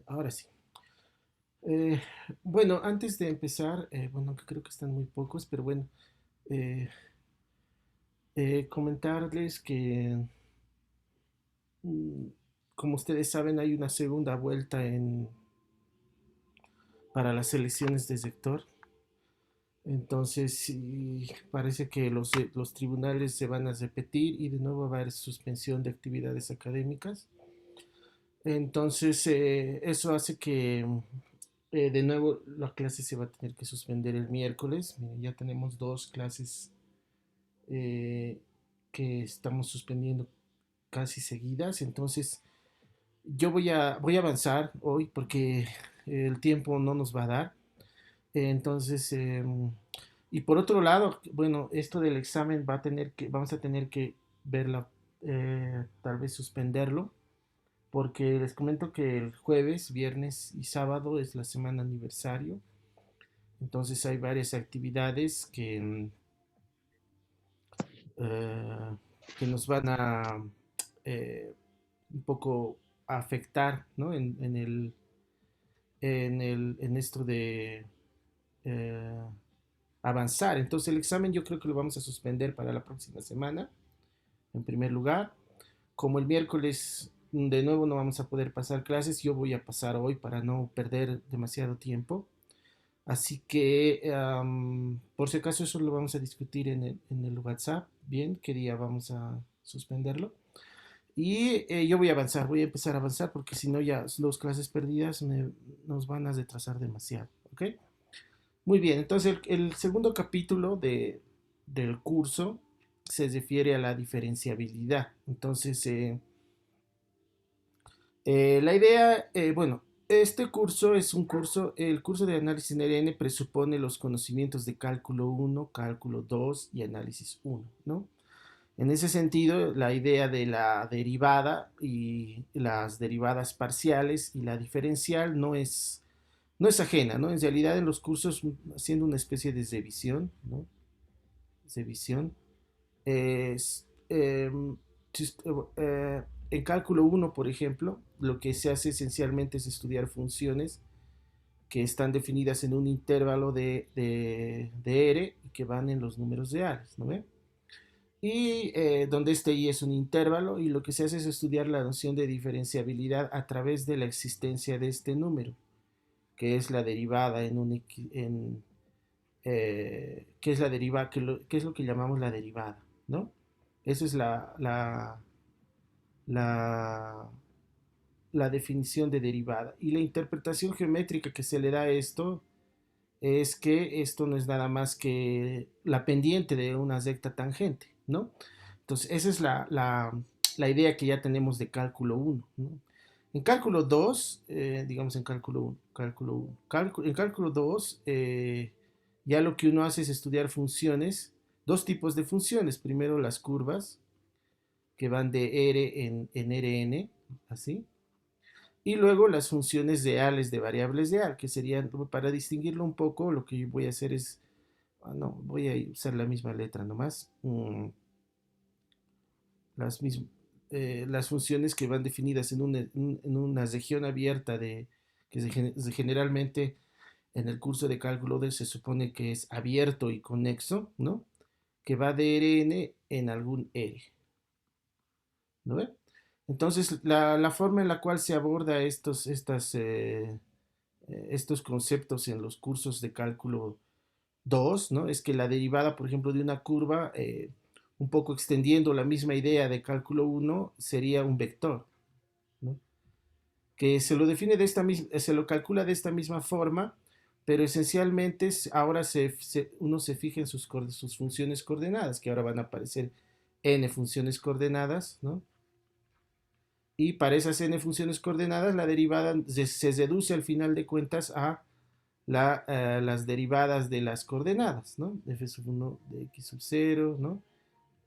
Ahora sí. Eh, bueno, antes de empezar, bueno, que creo que están muy pocos, pero bueno, eh, comentarles que, mm, como ustedes saben, hay una segunda vuelta para las elecciones de sector. Entonces, sí, parece que los tribunales se van a repetir y de nuevo va a haber suspensión de actividades académicas. Entonces, eso hace que de nuevo la clase se va a tener que suspender el miércoles. Miren, ya tenemos dos clases eh, que estamos suspendiendo casi seguidas. Entonces, yo voy a avanzar hoy porque el tiempo no nos va a dar. Entonces, y por otro lado, bueno, esto del examen vamos a tener que verla, tal vez suspenderlo, porque les comento que el jueves, viernes y sábado es la semana aniversario. Entonces hay varias actividades eh, que nos van a eh, un poco afectar, ¿no? En esto de eh, avanzar. Entonces el examen yo creo que lo vamos a suspender para la próxima semana, en primer lugar. Como el miércoles de nuevo no vamos a poder pasar clases, yo voy a pasar hoy para no perder demasiado tiempo. Así que, por si acaso, eso lo vamos a discutir en el WhatsApp. Bien, qué día vamos a suspenderlo. Y yo voy a empezar a avanzar porque si no ya dos clases perdidas nos van a retrasar demasiado. ¿Ok? Muy bien, entonces el segundo capítulo del curso se refiere a la diferenciabilidad. Entonces, la idea, bueno, este curso es un curso, el curso de análisis en RN presupone los conocimientos de cálculo uno, cálculo 2 y análisis uno, ¿no? En ese sentido, la idea de la derivada y las derivadas parciales y la diferencial no es ajena, ¿no? En realidad en los cursos haciendo una especie de revisión, ¿no? Revisión. Es, eh, en cálculo uno, por ejemplo, lo que se hace esencialmente es estudiar funciones que están definidas en un intervalo de R y que van en los números reales, ¿no ve? Y donde este I es un intervalo y lo que se hace es estudiar la noción de diferenciabilidad a través de la existencia de este número, que es la derivada que es la derivada, que es lo que llamamos la derivada, ¿no? Esa es la, la definición de derivada. Y la interpretación geométrica que se le da a esto es que esto no es nada más que la pendiente de una recta tangente, ¿no? Entonces, esa es la idea que ya tenemos de cálculo uno, ¿no? En cálculo 2, digamos en cálculo 1, en cálculo 2, ya lo que uno hace es estudiar funciones, dos tipos de funciones. Primero las curvas, que van de R en Rn, así. Y luego las funciones reales de variables real, que serían, para distinguirlo un poco, lo que yo voy a hacer es, no, voy a usar la misma letra nomás. Las, las funciones que van definidas en una región abierta generalmente en el curso de cálculo se supone que es abierto y conexo, ¿no? Que va de Rn en algún R, ¿no ve? Entonces, la forma en la cual se aborda estos conceptos en los cursos de cálculo 2, ¿no? Es que la derivada, por ejemplo, de una curva, un poco extendiendo la misma idea de cálculo uno sería un vector, ¿no? Que se lo define de esta misma, se lo calcula de esta misma forma, pero esencialmente ahora uno se fija en sus funciones coordenadas, que ahora van a aparecer n funciones coordenadas, ¿no? Y para esas n funciones coordenadas, la derivada se reduce al final de cuentas a las derivadas de las coordenadas, ¿no? F sub 1 de x sub 0, ¿no?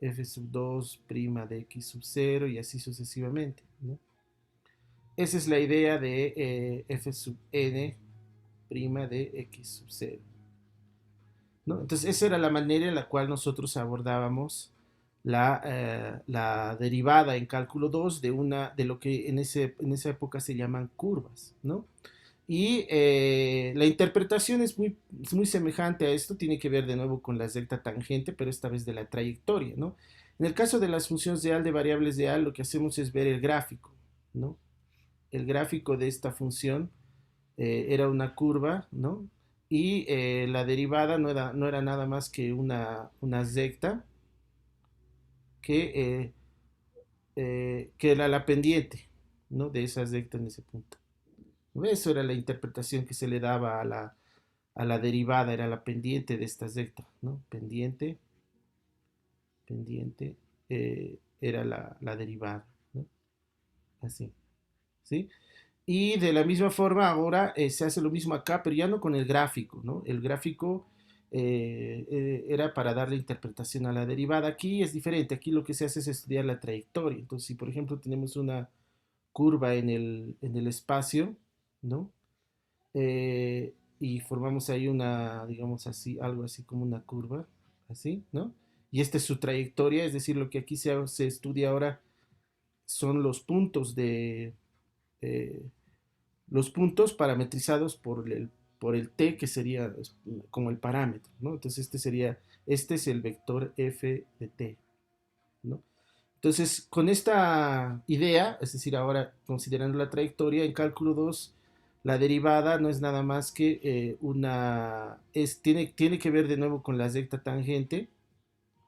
F sub 2 prima de x sub 0 y así sucesivamente, ¿no? Esa es la idea de f sub n prima de x sub 0, ¿no? Entonces esa era la manera en la cual nosotros abordábamos la derivada en cálculo 2 de lo que en esa época se llaman curvas, ¿no? Y la interpretación es muy semejante a esto, tiene que ver de nuevo con la recta tangente, pero esta vez de la trayectoria, ¿no? En el caso de las funciones de Al, de variables de Al, lo que hacemos es ver el gráfico, ¿no? El gráfico de esta función era una curva, ¿no? Y la derivada no era nada más que una recta que, que era la pendiente, ¿no? De esa recta en ese punto. Eso era la interpretación que se le daba a la derivada, era la pendiente de esta recta, ¿no? Pendiente, era la derivada, ¿no? Así, ¿sí? Y de la misma forma ahora se hace lo mismo acá, pero ya no con el gráfico, ¿no? El gráfico era para darle interpretación a la derivada. Aquí es diferente, aquí lo que se hace es estudiar la trayectoria. Entonces, si por ejemplo tenemos una curva en el espacio, ¿no? Y formamos ahí una, digamos así, algo así como una curva, así, ¿no? Y esta es su trayectoria, es decir, lo que aquí se estudia ahora son eh, los puntos parametrizados por el t, que sería como el parámetro, ¿no? Entonces este es el vector f de t, ¿no? Entonces, con esta idea, es decir, ahora considerando la trayectoria, en cálculo 2 la derivada no es nada más que tiene que ver de nuevo con la recta tangente,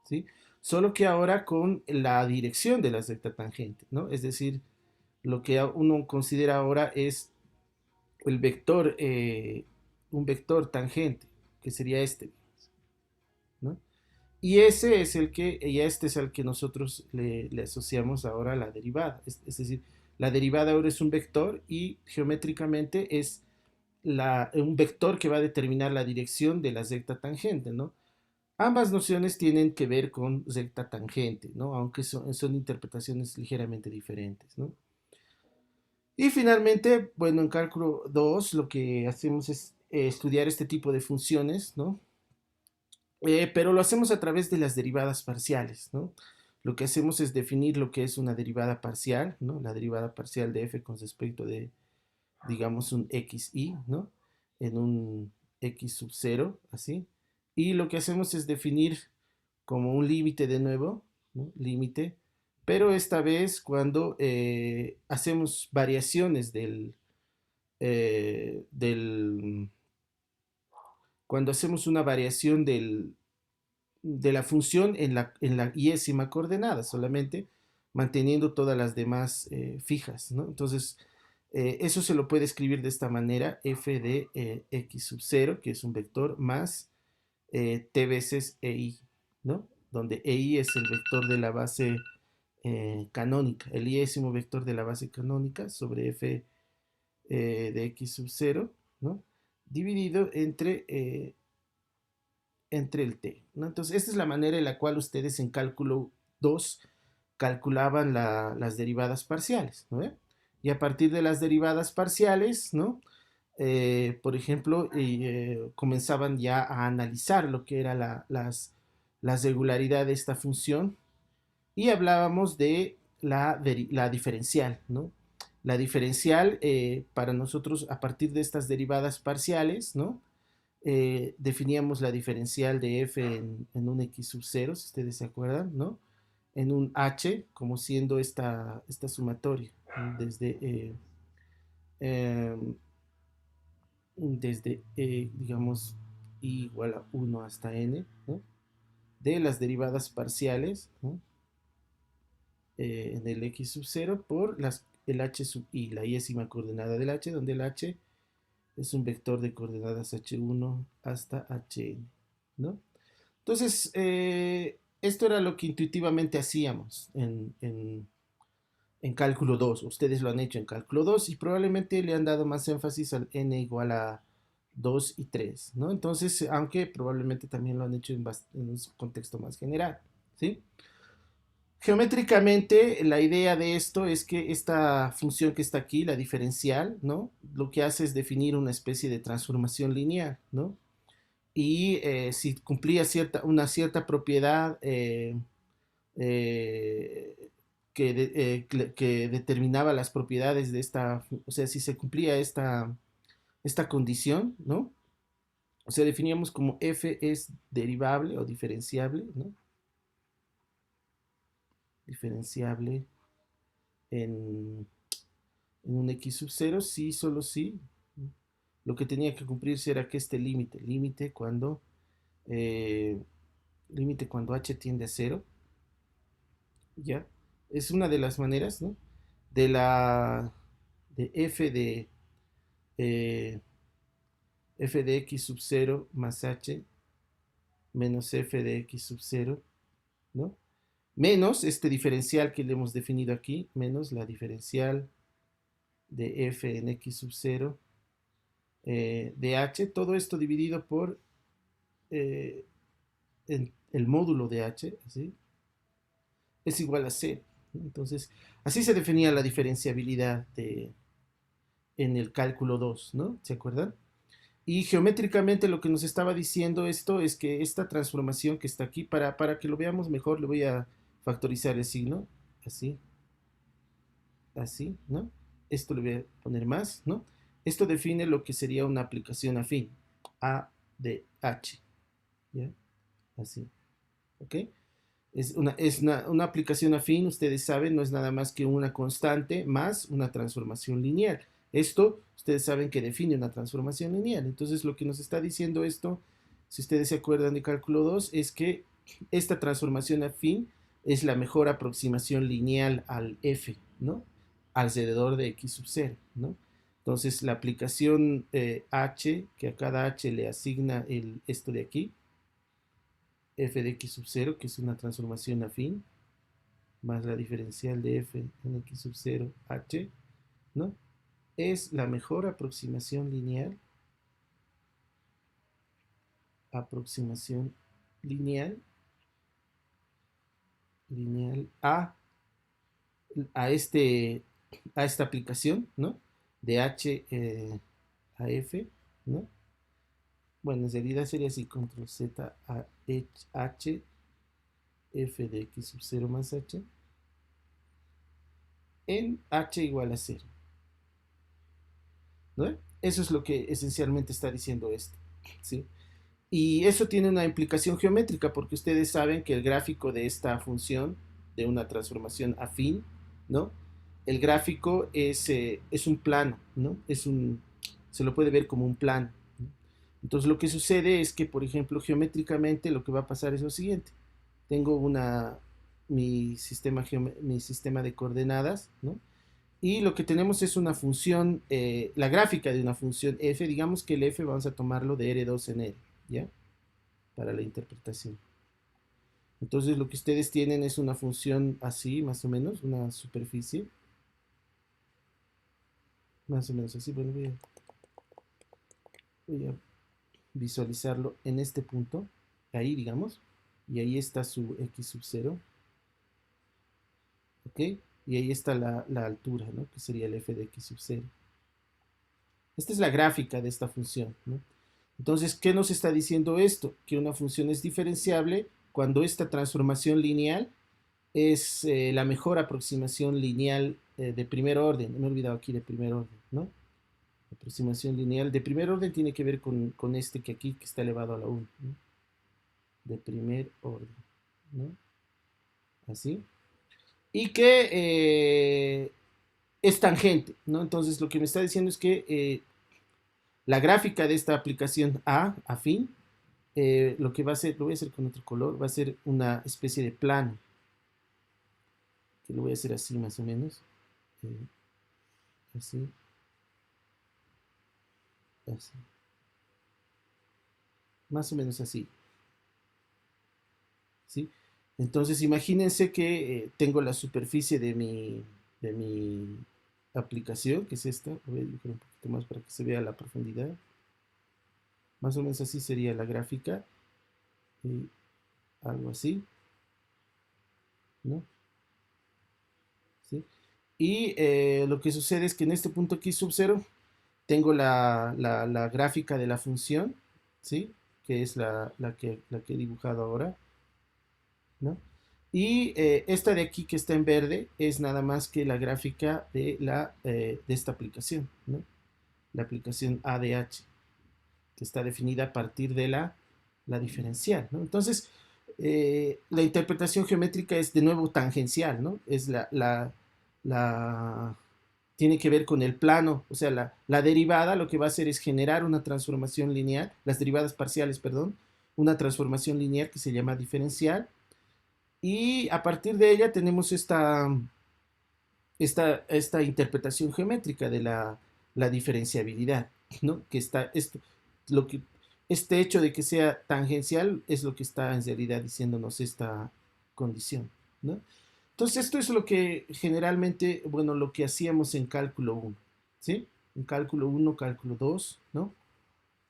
¿sí? Solo que ahora con la dirección de la recta tangente, ¿no? Es decir, lo que uno considera ahora es el vector, un vector tangente, que sería este, ¿no? Y ese es y este es el que nosotros le asociamos ahora a la derivada. Es decir, la derivada ahora es un vector y geométricamente es un vector que va a determinar la dirección de la recta tangente, ¿no? Ambas nociones tienen que ver con recta tangente, ¿no? Aunque son interpretaciones ligeramente diferentes, ¿no? Y finalmente, bueno, en cálculo 2 lo que hacemos es estudiar este tipo de funciones, ¿no? Pero lo hacemos a través de las derivadas parciales, ¿no? Lo que hacemos es definir lo que es una derivada parcial, ¿no? La derivada parcial de f con respecto de, digamos, un xy, ¿no? En un x sub 0, así. Y lo que hacemos es definir como un límite de nuevo, ¿no? Límite, pero esta vez cuando hacemos variaciones del, cuando hacemos una variación de la función en la yésima coordenada, solamente manteniendo todas las demás fijas, ¿no? Entonces, eso se lo puede escribir de esta manera, f de x sub 0, que es un vector, más t veces ei, ¿no? Donde ei es el vector de la base canónica, el iésimo vector de la base canónica sobre f de x sub 0, ¿no? Dividido entre el t, ¿no? Entonces, esta es la manera en la cual ustedes en cálculo 2 calculaban las derivadas parciales, ¿no? Y a partir de las derivadas parciales, ¿no? Por ejemplo, comenzaban ya a analizar lo que era la regularidad de esta función y hablábamos de la diferencial, ¿no? La diferencial, para nosotros, a partir de estas derivadas parciales, ¿no? Definíamos la diferencial de f en un x sub 0, si ustedes se acuerdan, ¿no? En un h, como siendo esta sumatoria, ¿no? Eh, digamos, i igual a 1 hasta n, ¿no? De las derivadas parciales, ¿no? En el x sub 0 por el h sub i, la iésima coordenada del h, donde el h es un vector de coordenadas h1 hasta hn, ¿no? Entonces, esto era lo que intuitivamente hacíamos en cálculo 2. Ustedes lo han hecho en cálculo 2 y probablemente le han dado más énfasis al n igual a 2 y 3, ¿no? Entonces, aunque probablemente también lo han hecho en un contexto más general, ¿sí? Geométricamente, la idea de esto es que esta función que está aquí, la diferencial, ¿no? Lo que hace es definir una especie de transformación lineal, ¿no? Y si cumplía una cierta propiedad eh, que determinaba las propiedades de esta, o sea, si se cumplía esta condición, ¿no? O sea, definíamos como f es derivable o diferenciable, ¿no? Diferenciable en, en un x sub 0, sí, solo sí. Lo que tenía que cumplirse era que este eh, límite cuando h tiende a 0, ¿ya? Es una de las maneras, ¿no? De la de eh, f de x sub 0 más h menos f de x sub 0, ¿no? Menos este diferencial que le hemos definido aquí, menos la diferencial de f en x sub 0 de h, todo esto dividido por eh, el módulo de h, ¿sí? Es igual a 0. Entonces, así se definía la diferenciabilidad en el cálculo 2, ¿no? ¿Se acuerdan? Y geométricamente lo que nos estaba diciendo esto es que esta transformación que está aquí, para que lo veamos mejor, le voy a factorizar el signo, así, así, ¿no? Esto le voy a poner más, ¿no? Esto define lo que sería una aplicación afín, A de H, ¿ya? Así, ¿ok? Es una aplicación afín, ustedes saben, no es nada más que una constante más una transformación lineal. Esto, ustedes saben que define una transformación lineal. Entonces, lo que nos está diciendo esto, si ustedes se acuerdan de cálculo 2, es que esta transformación afín es la mejor aproximación lineal al f, ¿no? Alrededor de x sub 0, ¿no? Entonces, la aplicación h, que a cada h le asigna esto de aquí, f de x sub 0, que es una transformación afín, más la diferencial de f en x sub 0 h, ¿no? Es la mejor aproximación lineal, lineal a, a esta aplicación, ¿no? De h a f, ¿no? Bueno, en realidad sería así, control z a h, f de x sub 0 más h, en h igual a 0, ¿no? Eso es lo que esencialmente está diciendo esto, ¿sí? Y eso tiene una implicación geométrica porque ustedes saben que el gráfico de esta función, de una transformación afín, ¿no? El gráfico es un plano, ¿no? Se lo puede ver como un plano, ¿no? Entonces lo que sucede es que, por ejemplo, geométricamente lo que va a pasar es lo siguiente. Tengo mi sistema de coordenadas, ¿no? Y lo que tenemos es una función, la gráfica de una función f, digamos que el f vamos a tomarlo de R2 en R, ¿ya? Para la interpretación. Entonces lo que ustedes tienen es una función así, más o menos, una superficie, más o menos así. Bueno, voy a visualizarlo en este punto, ahí digamos, y ahí está su x sub 0, ¿ok? Y ahí está la altura, ¿no? Que sería el f de x sub 0. Esta es la gráfica de esta función, ¿no? Entonces, ¿qué nos está diciendo esto? Que una función es diferenciable cuando esta transformación lineal es la mejor aproximación lineal de primer orden. Me he olvidado aquí de primer orden, ¿no? Aproximación lineal de primer orden tiene que ver con este que aquí que está elevado a la 1, ¿no? De primer orden, ¿no? Así. Y que es tangente, ¿no? Entonces lo que me está diciendo es que la gráfica de esta aplicación afín, lo que va a ser, lo voy a hacer con otro color, va a ser una especie de plano, que lo voy a hacer así más o menos, eh, así, así, más o menos así, ¿sí? Entonces imagínense que tengo la superficie de mi aplicación, que es esta, voy a dibujar un poquito más para que se vea la profundidad, más o menos así sería la gráfica, y algo así, ¿no? ¿Sí? Y lo que sucede es que en este punto aquí sub 0 tengo la gráfica de la función, ¿sí? Que es la que he dibujado ahora, ¿no? Y esta de aquí que está en verde es nada más que la gráfica de esta aplicación, ¿no? La aplicación ADH, que está definida a partir de la diferencial, ¿no? Entonces, la interpretación geométrica es de nuevo tangencial, ¿no? Es la tiene que ver con el plano, o sea, la derivada lo que va a hacer es generar una transformación lineal, las derivadas parciales, perdón, una transformación lineal que se llama diferencial, y a partir de ella tenemos esta interpretación geométrica de la diferenciabilidad, ¿no? Que está, lo que, este hecho de que sea tangencial es lo que está en realidad diciéndonos esta condición, ¿no? Entonces, esto es lo que generalmente, bueno, lo que hacíamos en cálculo uno, ¿sí? En cálculo uno, cálculo 2, ¿no?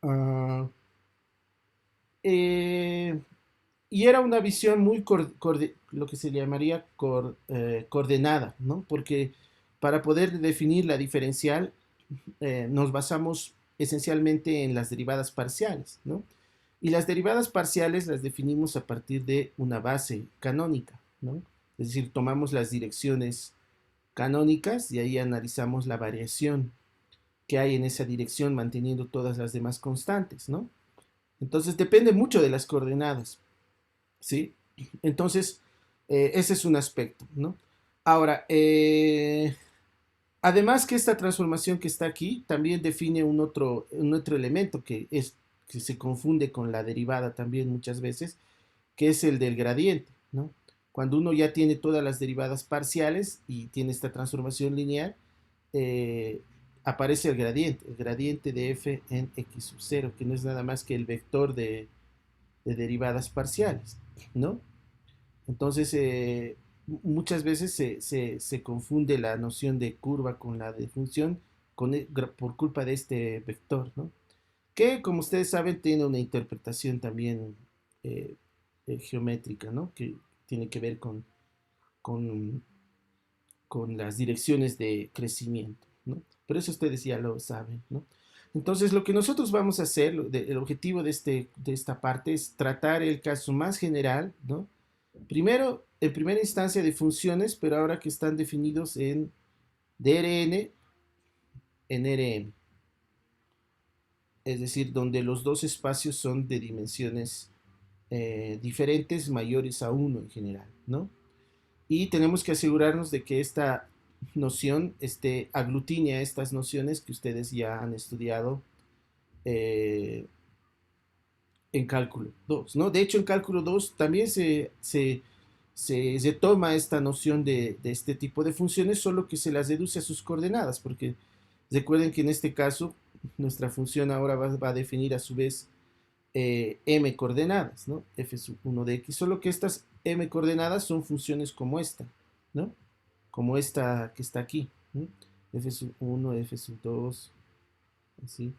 Uh, eh, y era una visión muy, lo que se llamaría coordenada, ¿no? Porque para poder definir la diferencial nos basamos esencialmente en las derivadas parciales, ¿no? Y las derivadas parciales las definimos a partir de una base canónica, ¿no? Es decir, tomamos las direcciones canónicas y ahí analizamos la variación que hay en esa dirección manteniendo todas las demás constantes, ¿no? Entonces depende mucho de las coordenadas, ¿sí? Entonces, ese es un aspecto, ¿no? Ahora, además que esta transformación que está aquí también define un otro elemento que se confunde con la derivada también muchas veces, que es el del gradiente, ¿no? Cuando uno ya tiene todas las derivadas parciales y tiene esta transformación lineal, eh, aparece el gradiente de f en x sub 0, que no es nada más que el vector de derivadas parciales, ¿no? Entonces, muchas veces se confunde la noción de curva con la de función por culpa de este vector, ¿no? Que, como ustedes saben, tiene una interpretación también eh, geométrica, ¿no? Que tiene que ver con, con las direcciones de crecimiento, ¿no? Pero eso ustedes ya lo saben, ¿no? Entonces, lo que nosotros vamos a hacer, el objetivo de esta parte es tratar el caso más general, ¿no? Primero, en primera instancia de funciones, pero ahora que están definidos en DRN, en RM, es decir, donde los dos espacios son de dimensiones diferentes, mayores a uno en general, ¿no? Y tenemos que asegurarnos de que esta noción aglutine a estas nociones que ustedes ya han estudiado eh, en cálculo 2, ¿no? De hecho, en cálculo 2 también se toma esta noción de este tipo de funciones, solo que se las deduce a sus coordenadas, porque recuerden que en este caso nuestra función ahora va a definir a su vez m coordenadas, ¿no? f sub 1 de x, solo que estas m coordenadas son funciones como esta, ¿no? Como esta que está aquí, ¿no? f sub 1, f sub 2, así,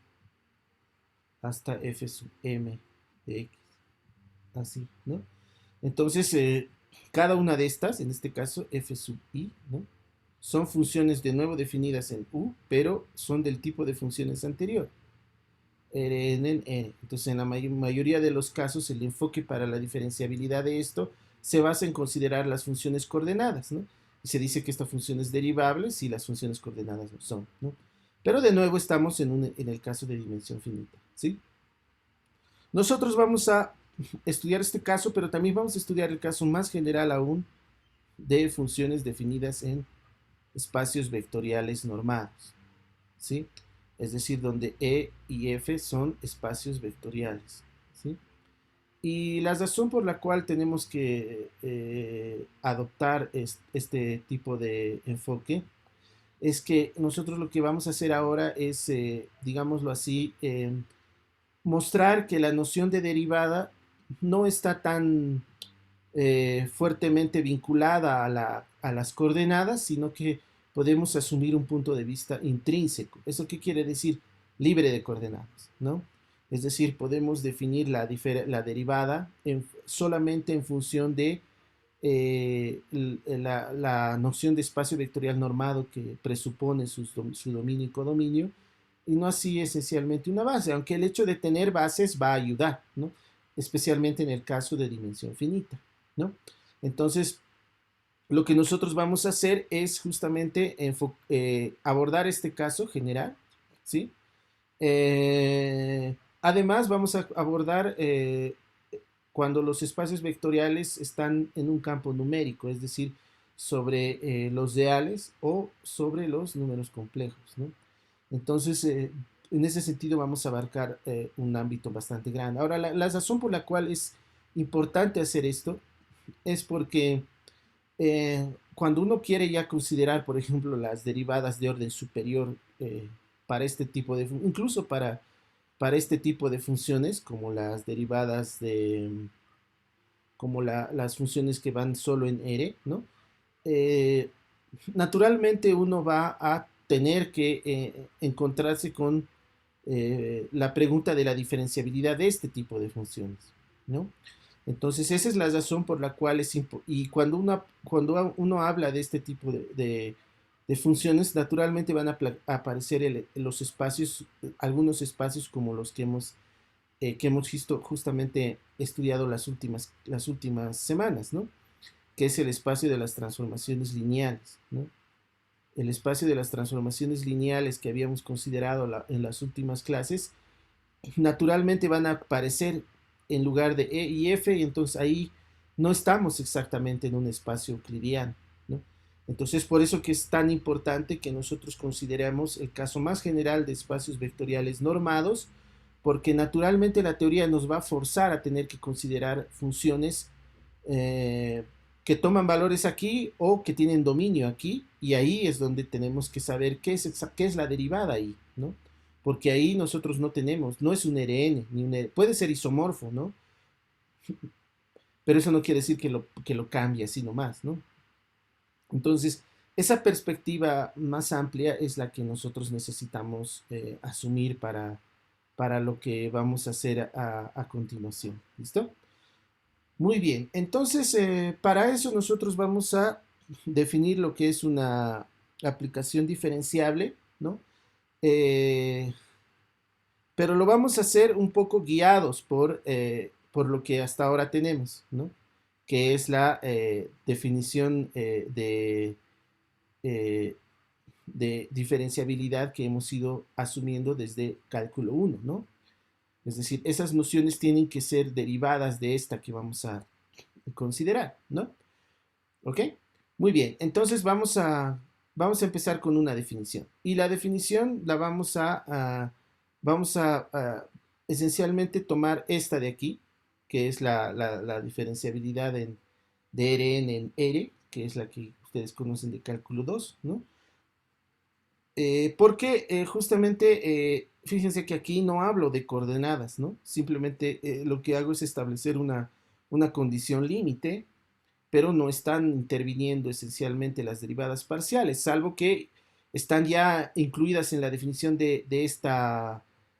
hasta f sub m de x, así, ¿no? Entonces, cada una de estas, en este caso f sub i, ¿no? Son funciones de nuevo definidas en u, pero son del tipo de funciones anterior. En N. Entonces, en la mayoría de los casos, el enfoque para la diferenciabilidad de esto se basa en considerar las funciones coordenadas, ¿no? Y se dice que esta función es derivable si las funciones coordenadas no son, ¿no? Pero de nuevo estamos en el caso de dimensión finita, ¿sí? Nosotros vamos a estudiar este caso, pero también vamos a estudiar el caso más general aún de funciones definidas en espacios vectoriales normados, ¿sí? Es decir, donde E y F son espacios vectoriales, ¿sí? Y la razón por la cual tenemos que adoptar este tipo de enfoque es que nosotros lo que vamos a hacer ahora es, digámoslo así, mostrar que la noción de derivada no está tan fuertemente vinculada a las coordenadas, sino que podemos asumir un punto de vista intrínseco. ¿Eso qué quiere decir? Libre de coordenadas, ¿no? Es decir, podemos definir la derivada solamente en función de la noción de espacio vectorial normado que presupone su dominio y codominio, y no así esencialmente una base, aunque el hecho de tener bases va a ayudar, ¿no? Especialmente en el caso de dimensión finita, ¿no? Entonces, lo que nosotros vamos a hacer es justamente abordar este caso general, ¿sí? Además, vamos a abordar cuando los espacios vectoriales están en un campo numérico, es decir, sobre los reales o sobre los números complejos, ¿no? Entonces, en ese sentido vamos a abarcar un ámbito bastante grande. Ahora, la razón por la cual es importante hacer esto es porque cuando uno quiere ya considerar, por ejemplo, las derivadas de orden superior para este tipo de, incluso para este tipo de funciones, como las derivadas de, como las funciones que van solo en R, ¿no? Eh, naturalmente uno va a tener que encontrarse con la pregunta de la diferenciabilidad de este tipo de funciones, ¿no? Entonces, esa es la razón por la cual es y cuando uno habla de este tipo de funciones, naturalmente van a aparecer los espacios, algunos espacios como los que hemos visto justamente estudiado las últimas semanas, ¿no? Que es el espacio de las transformaciones lineales, ¿no? El espacio de las transformaciones lineales que habíamos considerado en las últimas clases, naturalmente van a aparecer en lugar de E y F, y entonces ahí no estamos exactamente en un espacio euclidiano, ¿no? Entonces, por eso que es tan importante que nosotros consideremos el caso más general de espacios vectoriales normados, porque naturalmente la teoría nos va a forzar a tener que considerar funciones eh, que toman valores aquí o que tienen dominio aquí, y ahí es donde tenemos que saber qué es la derivada ahí, ¿no? Porque ahí nosotros no tenemos, no es un RN, ni un puede ser isomorfo, ¿no? Pero eso no quiere decir que lo cambie así nomás, ¿no? Entonces, esa perspectiva más amplia es la que nosotros necesitamos asumir para lo que vamos a hacer a continuación. ¿Listo? Muy bien, entonces para eso nosotros vamos a definir lo que es una aplicación diferenciable, ¿no? Eh, pero lo vamos a hacer un poco guiados por lo que hasta ahora tenemos, ¿no? Que es la definición eh, de diferenciabilidad que hemos ido asumiendo desde cálculo uno, ¿no? Es decir, esas nociones tienen que ser derivadas de esta que vamos a considerar, ¿no? ¿Ok? Muy bien, entonces vamos a empezar con una definición. Y la definición la vamos a esencialmente tomar esta de aquí, que es la diferenciabilidad de Rn en R, que es la que ustedes conocen de cálculo 2, ¿no? Porque justamente, fíjense que aquí no hablo de coordenadas, ¿no? Simplemente lo que hago es establecer una condición límite, pero no están interviniendo esencialmente las derivadas parciales, salvo que están ya incluidas en la definición de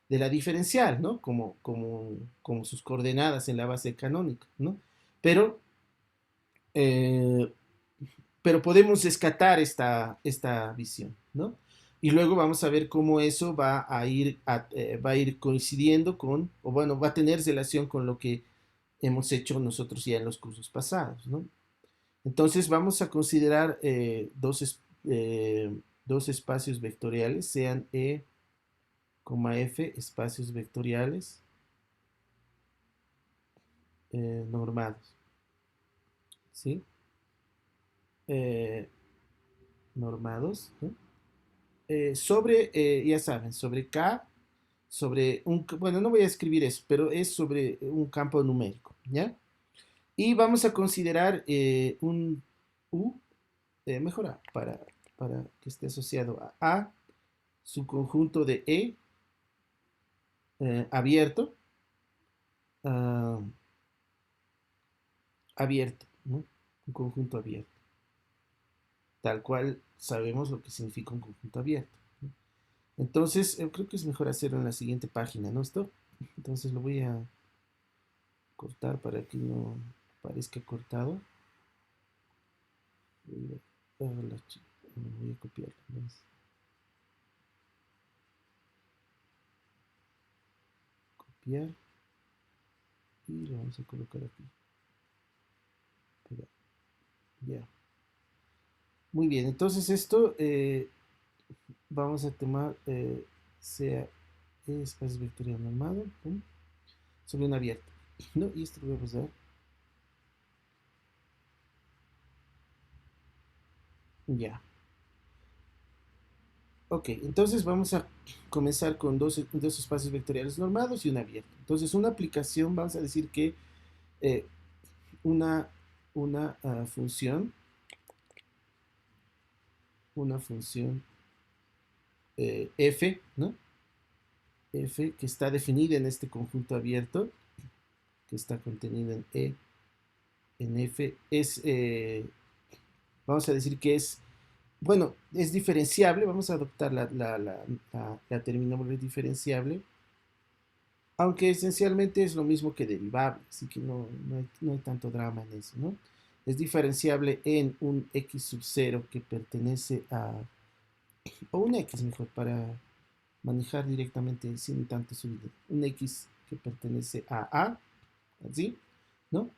la diferencial, ¿no? Como sus coordenadas en la base canónica, ¿no? Pero, eh, pero podemos descartar esta visión, ¿no? Y luego vamos a ver cómo eso va a ir coincidiendo o bueno, va a tener relación con lo que hemos hecho nosotros ya en los cursos pasados, ¿no? Entonces vamos a considerar dos espacios vectoriales, sean E, F, espacios vectoriales normados, ¿sí? Eh, normados, ¿no? Ya saben, sobre K, bueno, no voy a escribir eso, pero es sobre un campo numérico, ¿ya? Y vamos a considerar un U, mejor A, para que esté asociado a su conjunto de abierto, ah, abierto, ¿no? Un conjunto abierto, tal cual sabemos lo que significa un conjunto abierto, ¿no? Entonces, creo que es mejor hacerlo en la siguiente página, ¿no? Esto, entonces lo voy a cortar para que no parezca cortado. Voy a copiarlo, ¿no? Copiar y lo vamos a colocar aquí. Ya. Muy bien, entonces esto vamos a tomar sea espacio vectorial normado, ¿no? Sobre un abierto, ¿no? Y esto lo voy a pasar. Ya. Ok, entonces vamos a comenzar con dos espacios vectoriales normados y un abierto. Entonces, una aplicación, vamos a decir que eh, una, una función, una función f, ¿no? F que está definida en este conjunto abierto, que está contenido en E, en F, es, vamos a decir que es, bueno, es diferenciable, vamos a adoptar la terminología diferenciable, aunque esencialmente es lo mismo que derivable, así que no hay tanto drama en eso, ¿no? Es diferenciable en un x sub 0 que pertenece a, o un x mejor, para manejar directamente sin tanto subida, un x que pertenece a, así, ¿no?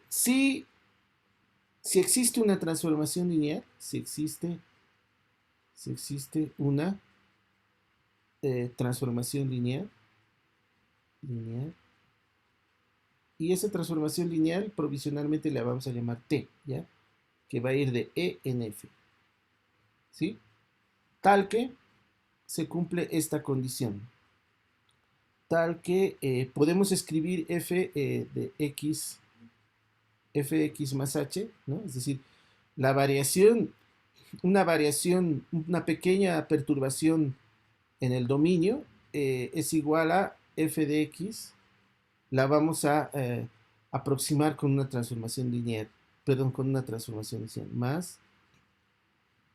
Si, si existe una transformación lineal, si existe una transformación lineal, y esa transformación lineal provisionalmente la vamos a llamar T, ¿ya? Que va a ir de E en F, ¿sí? Tal que se cumple esta condición, tal que podemos escribir F de X, F de X más H, ¿no? Es decir, la variación, una pequeña perturbación en el dominio es igual a F de X, la vamos a aproximar con una transformación lineal, perdón, con una transformación lineal, más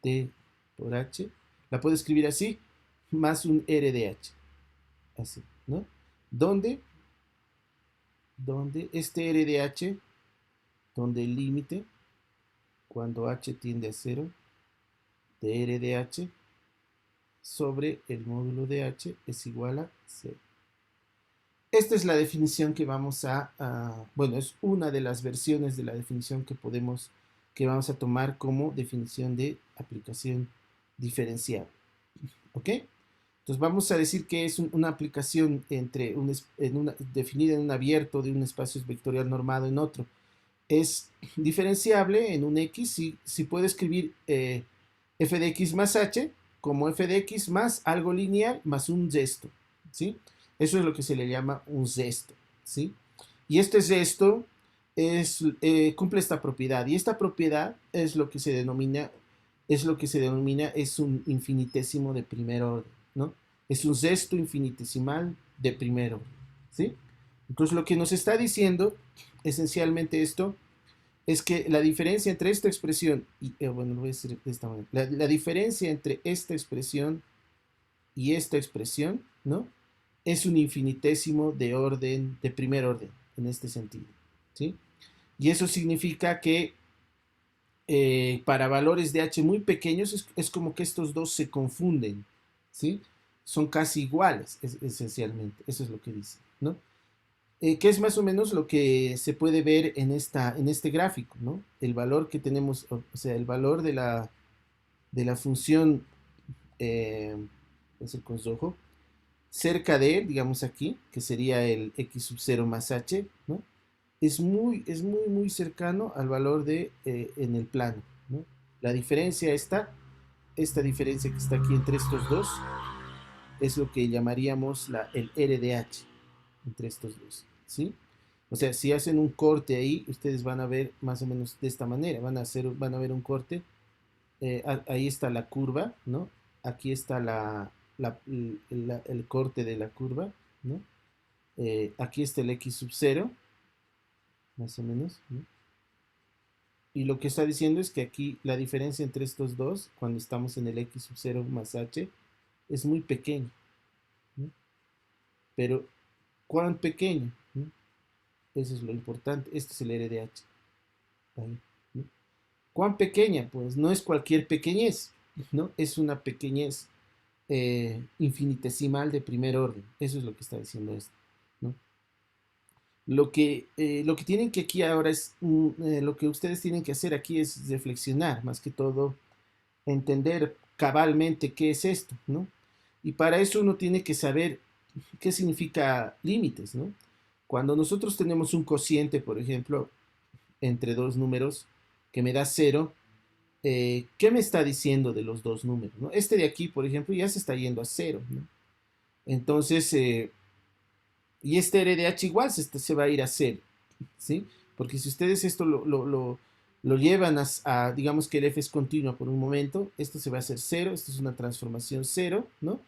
T por H, la puedo escribir así, más un R de H, así, ¿no? Donde, donde este R de H, donde el límite, cuando H tiende a 0, de R de H sobre el módulo de H es igual a 0. Esta es la definición que vamos bueno, es una de las versiones de la definición que vamos a tomar como definición de aplicación diferencial. ¿Ok? Entonces vamos a decir que es una aplicación entre definida en un abierto de un espacio vectorial normado en otro. Es diferenciable en un X si puedo escribir f de x más h como f de x más algo lineal más un zesto, ¿sí? Eso es lo que se le llama un zesto, ¿sí? Y este zesto cumple esta propiedad, y esta propiedad es lo que se denomina, es un infinitésimo de primer orden, ¿no? Es un zesto infinitesimal de primer orden, ¿sí? Entonces lo que nos está diciendo esencialmente esto es que la diferencia entre esta expresión y, bueno, lo voy a decir de esta manera, la diferencia entre esta expresión y esta expresión, ¿no? Es un infinitésimo de orden, de primer orden, en este sentido, ¿sí? Y eso significa que para valores de h muy pequeños es como que estos dos se confunden, ¿sí? Son casi iguales, esencialmente, eso es lo que dice, ¿no? Que es más o menos lo que se puede ver en este gráfico, ¿no? El valor que tenemos, o sea, el valor de la función, es el consojo, cerca de él, digamos aquí, que sería el x sub 0 más h, ¿no? Muy cercano al valor en el plano, ¿no? La diferencia esta diferencia que está aquí entre estos dos, es lo que llamaríamos el R de H entre estos dos, ¿sí? O sea, si hacen un corte ahí, ustedes van a ver más o menos de esta manera, van a ver un corte, ahí está la curva, ¿no? Aquí está el corte de la curva, ¿no? Aquí está el x sub 0, más o menos, ¿no? Y lo que está diciendo es que aquí la diferencia entre estos dos, cuando estamos en el x sub 0 más h, es muy pequeño, ¿no? Pero, ¿cuán pequeño? ¿No? Eso es lo importante. Este es el R de H. Ahí, ¿no? ¿Cuán pequeña? Pues no es cualquier pequeñez, ¿no? Es una pequeñez infinitesimal de primer orden. Eso es lo que está diciendo esto, ¿no? Lo que tienen que aquí ahora es, lo que ustedes tienen que hacer aquí es reflexionar, más que todo, entender cabalmente qué es esto, ¿no? Y para eso uno tiene que saber qué significa límites, ¿no? Cuando nosotros tenemos un cociente, por ejemplo, entre dos números que me da cero, ¿qué me está diciendo de los dos números? ¿No? Este de aquí, por ejemplo, ya se está yendo a cero, ¿no? Entonces, y este RDH igual se va a ir a cero, ¿sí? Porque si ustedes esto lo llevan digamos que el F es continua por un momento, esto se va a hacer cero, esto es una transformación cero, ¿no?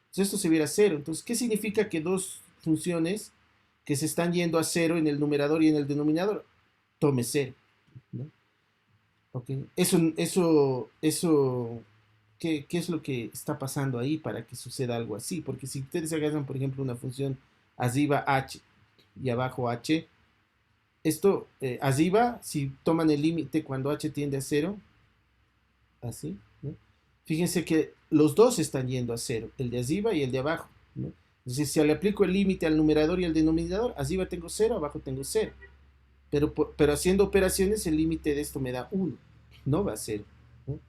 Entonces esto se va a ir a cero. Entonces, ¿qué significa que dos funciones que se están yendo a cero en el numerador y en el denominador tome cero, ¿no? Ok. ¿Qué es lo que está pasando ahí para que suceda algo así? Porque si ustedes agarran, por ejemplo, una función arriba h y abajo h, esto arriba, si toman el límite cuando h tiende a cero, así, ¿no? Fíjense que los dos están yendo a cero, el de arriba y el de abajo, ¿no? Entonces, si le aplico el límite al numerador y al denominador, arriba tengo cero, abajo tengo cero. Pero haciendo operaciones, el límite de esto me da 1, no va a cero, ¿no?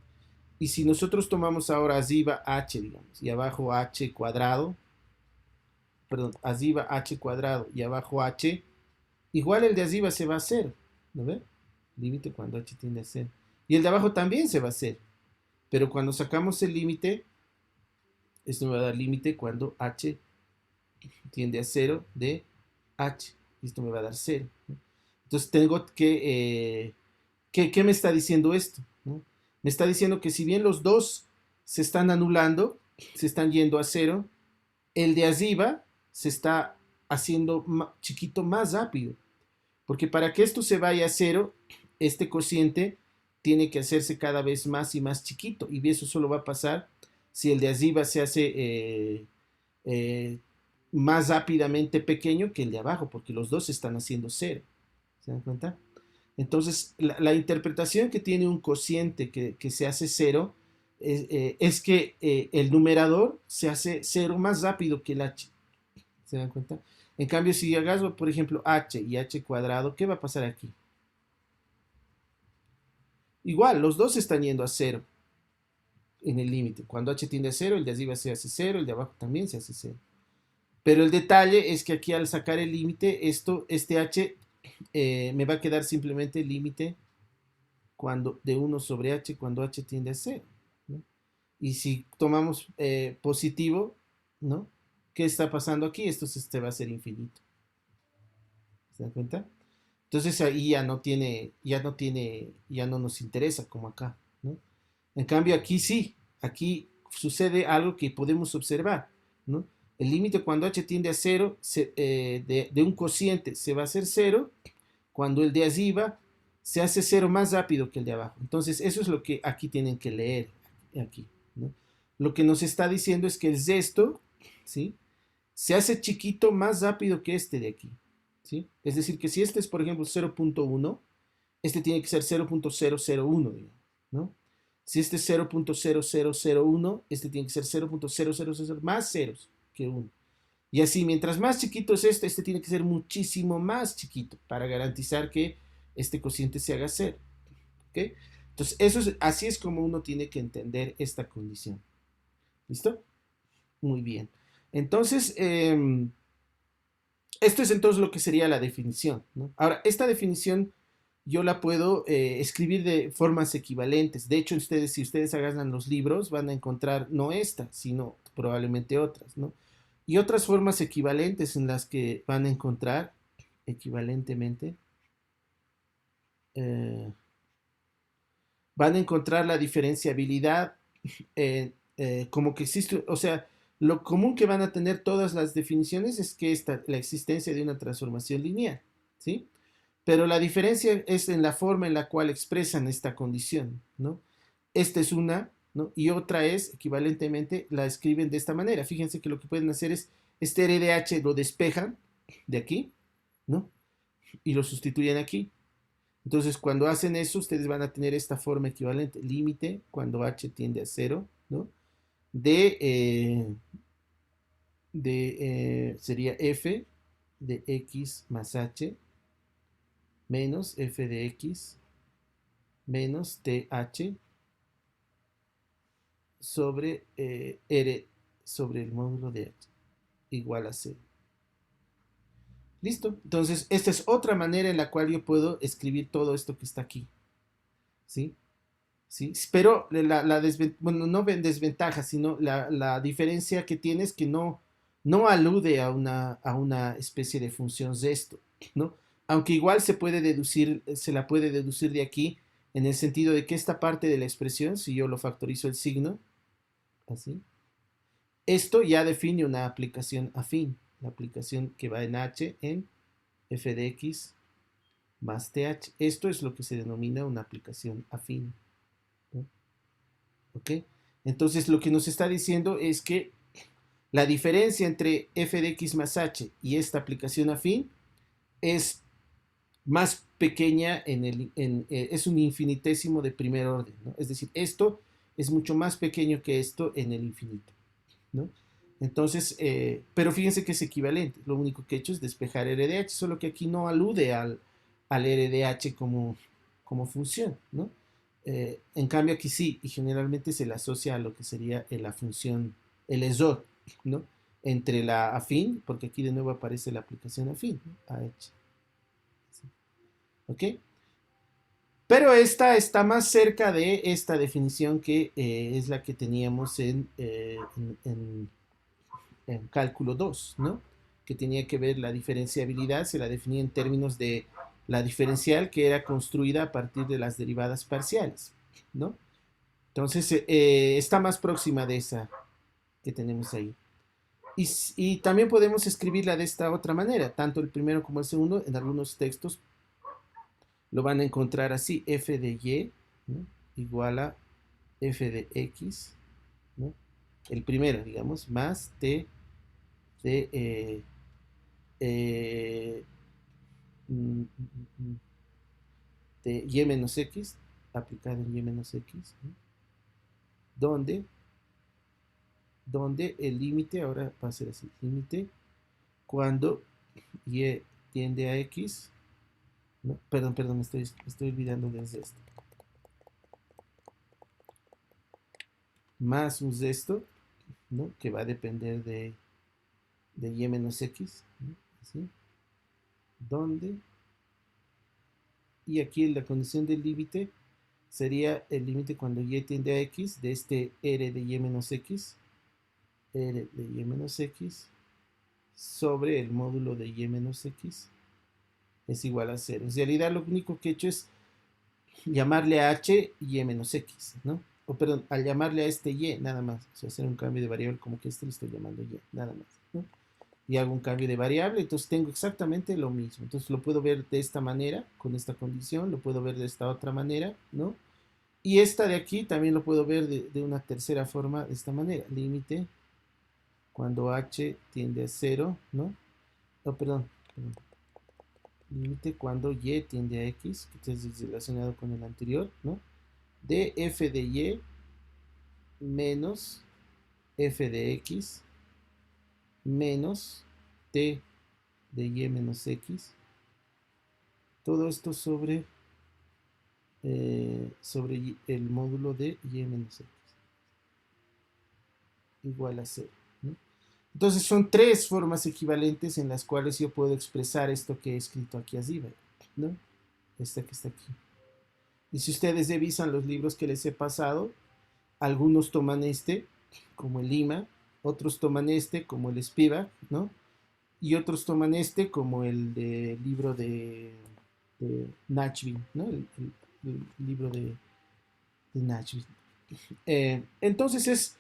Y si nosotros tomamos ahora arriba h, digamos, y abajo h cuadrado, perdón, arriba h cuadrado y abajo h, igual el de arriba se va a hacer, ¿no ve? Límite cuando h tiende a cero. Y el de abajo también se va a hacer. Pero cuando sacamos el límite, esto me va a dar límite cuando h tiende a cero de h. Y esto me va a dar cero, ¿no? Entonces tengo que... ¿qué me está diciendo esto? ¿No? Me está diciendo que si bien los dos se están anulando, se están yendo a cero, el de arriba se está haciendo chiquito más rápido. Porque para que esto se vaya a cero, este cociente tiene que hacerse cada vez más y más chiquito. Y eso solo va a pasar si el de arriba se hace eh, más rápidamente pequeño que el de abajo, porque los dos se están haciendo cero. ¿Se dan cuenta? Entonces, la interpretación que tiene un cociente que se hace cero es que el numerador se hace cero más rápido que el h. ¿Se dan cuenta? En cambio, si hagas, por ejemplo, h y h cuadrado, ¿qué va a pasar aquí? Igual, los dos están yendo a cero en el límite. Cuando h tiende a cero, el de arriba se hace cero, el de abajo también se hace cero. Pero el detalle es que aquí al sacar el límite, este h me va a quedar simplemente el límite de 1 sobre h cuando h tiende a cero, ¿no? Y si tomamos positivo, ¿no? ¿Qué está pasando aquí? Esto va a ser infinito. ¿Se dan cuenta? Entonces ahí ya no nos interesa como acá, ¿no? En cambio aquí sí, aquí sucede algo que podemos observar, ¿no? El límite cuando h tiende a cero de un cociente se va a hacer cero cuando el de arriba se hace cero más rápido que el de abajo. Entonces eso es lo que aquí tienen que leer, aquí, ¿no? Lo que nos está diciendo es que el resto, ¿sí?, se hace chiquito más rápido que este de aquí, ¿sí? Es decir, que si este es, por ejemplo, 0.1, este tiene que ser 0.001, digamos, ¿no? Si este es 0.0001, este tiene que ser 0.0000 más ceros que 1. Y así, mientras más chiquito es este tiene que ser muchísimo más chiquito para garantizar que este cociente se haga cero, ¿ok? Entonces, así es como uno tiene que entender esta condición. ¿Listo? Muy bien. Entonces, esto es entonces lo que sería la definición, ¿no? Ahora, esta definición yo la puedo escribir de formas equivalentes. De hecho, si ustedes agarran los libros, van a encontrar no esta, sino probablemente otras, ¿no? Y otras formas equivalentes en las que van a encontrar equivalentemente, eh, van a encontrar la diferenciabilidad como que existe, o sea, lo común que van a tener todas las definiciones es que la existencia de una transformación lineal, ¿sí? Pero la diferencia es en la forma en la cual expresan esta condición, ¿no? Esta es una, ¿no? Y otra es, equivalentemente, la escriben de esta manera. Fíjense que lo que pueden hacer es, este RDH lo despejan de aquí, ¿no? Y lo sustituyen aquí. Entonces, cuando hacen eso, ustedes van a tener esta forma equivalente, límite, cuando h tiende a cero, ¿no? De, sería f de x más h menos f de x menos th sobre r sobre el módulo de h igual a 0. ¿Listo? Entonces, esta es otra manera en la cual yo puedo escribir todo esto que está aquí. ¿Sí? ¿Sí? Pero bueno, no desventaja, sino la diferencia que tiene es que no alude a una especie de función esto, ¿no? Aunque igual se la puede deducir de aquí, en el sentido de que esta parte de la expresión, si yo lo factorizo el signo, así, esto ya define una aplicación afín, la aplicación que va en h en f de x más th. Esto es lo que se denomina una aplicación afín, ¿no? ¿Ok? Entonces lo que nos está diciendo es que la diferencia entre f de x más h y esta aplicación afín es más pequeña es un infinitésimo de primer orden, ¿no? Es decir, esto es mucho más pequeño que esto en el infinito, ¿no? Entonces, pero fíjense que es equivalente. Lo único que he hecho es despejar RDH, solo que aquí no alude al RDH como función, ¿no? En cambio aquí sí, y generalmente se le asocia a lo que sería la función, el ESOR, ¿no? Entre la afín, porque aquí de nuevo aparece la aplicación afín, ¿no? AH. ¿Sí? ¿Ok? Pero esta está más cerca de esta definición que es la que teníamos en cálculo 2, ¿no? Que tenía que ver la diferenciabilidad, se la definía en términos de la diferencial que era construida a partir de las derivadas parciales, ¿no? Entonces, está más próxima de esa que tenemos ahí. Y también podemos escribirla de esta otra manera, tanto el primero como el segundo, en algunos textos lo van a encontrar así, f de y, ¿no? Igual a f de x, ¿no? El primero, digamos, más t de eh, de y menos x, aplicada en y menos x, ¿no? donde, donde el límite, ahora va a ser así, límite cuando y tiende a x, ¿no? Perdón, me estoy olvidando desde esto, más un de esto, ¿no? Que va a depender de y menos x, ¿no? Así, donde, y aquí la condición del límite sería el límite cuando y tiende a x de este r de y menos x, r de y menos x sobre el módulo de y menos x es igual a 0. En realidad lo único que he hecho es llamarle a h y menos x, ¿no? O perdón, al llamarle a este y nada más, o sea, hacer un cambio de variable como que este le estoy llamando y nada más, ¿no? Y hago un cambio de variable, entonces tengo exactamente lo mismo. Entonces lo puedo ver de esta manera, con esta condición, lo puedo ver de esta otra manera, ¿no? Y esta de aquí también lo puedo ver de una tercera forma, de esta manera, límite cuando h tiende a 0, ¿no? Oh, perdón, límite cuando y tiende a x, que es relacionado con el anterior, ¿no? De f de y menos f de x menos t de y menos x. Todo esto sobre el módulo de y menos x igual a 0, ¿no? Entonces son tres formas equivalentes en las cuales yo puedo expresar esto que he escrito aquí arriba, ¿no? Esta que está aquí. Y si ustedes revisan los libros que les he pasado, algunos toman este como el Lima, otros toman este como el Spivak, ¿no? Y otros toman este como el libro de Nashville, ¿no? El libro de Nashville. Entonces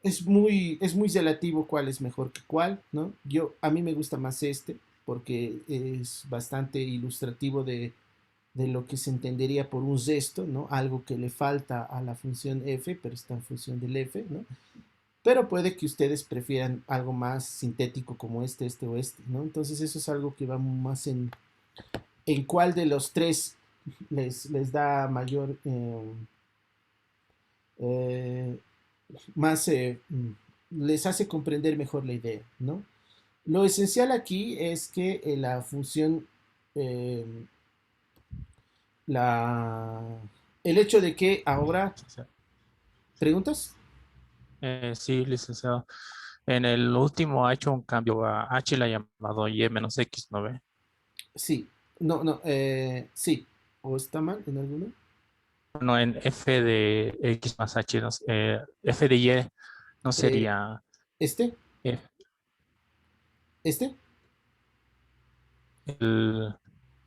es muy relativo cuál es mejor que cuál, ¿no? A mí me gusta más este porque es bastante ilustrativo de lo que se entendería por un resto, ¿no? Algo que le falta a la función f, pero está en función del f, ¿no? Pero puede que ustedes prefieran algo más sintético como este o este, ¿no? Entonces eso es algo que va más en cuál de los tres les da mayor, eh, más, les hace comprender mejor la idea, ¿no? Lo esencial aquí es que la función, eh, la, el hecho de que ahora, Licenciado. ¿preguntas? Sí, licenciado. En el último ha hecho un cambio a H, la ha llamado Y menos X, ¿no ve? Sí, no, no, sí, o está mal en alguno. No, en F de X más H, no F de Y no Eh, sería este, F, este, el,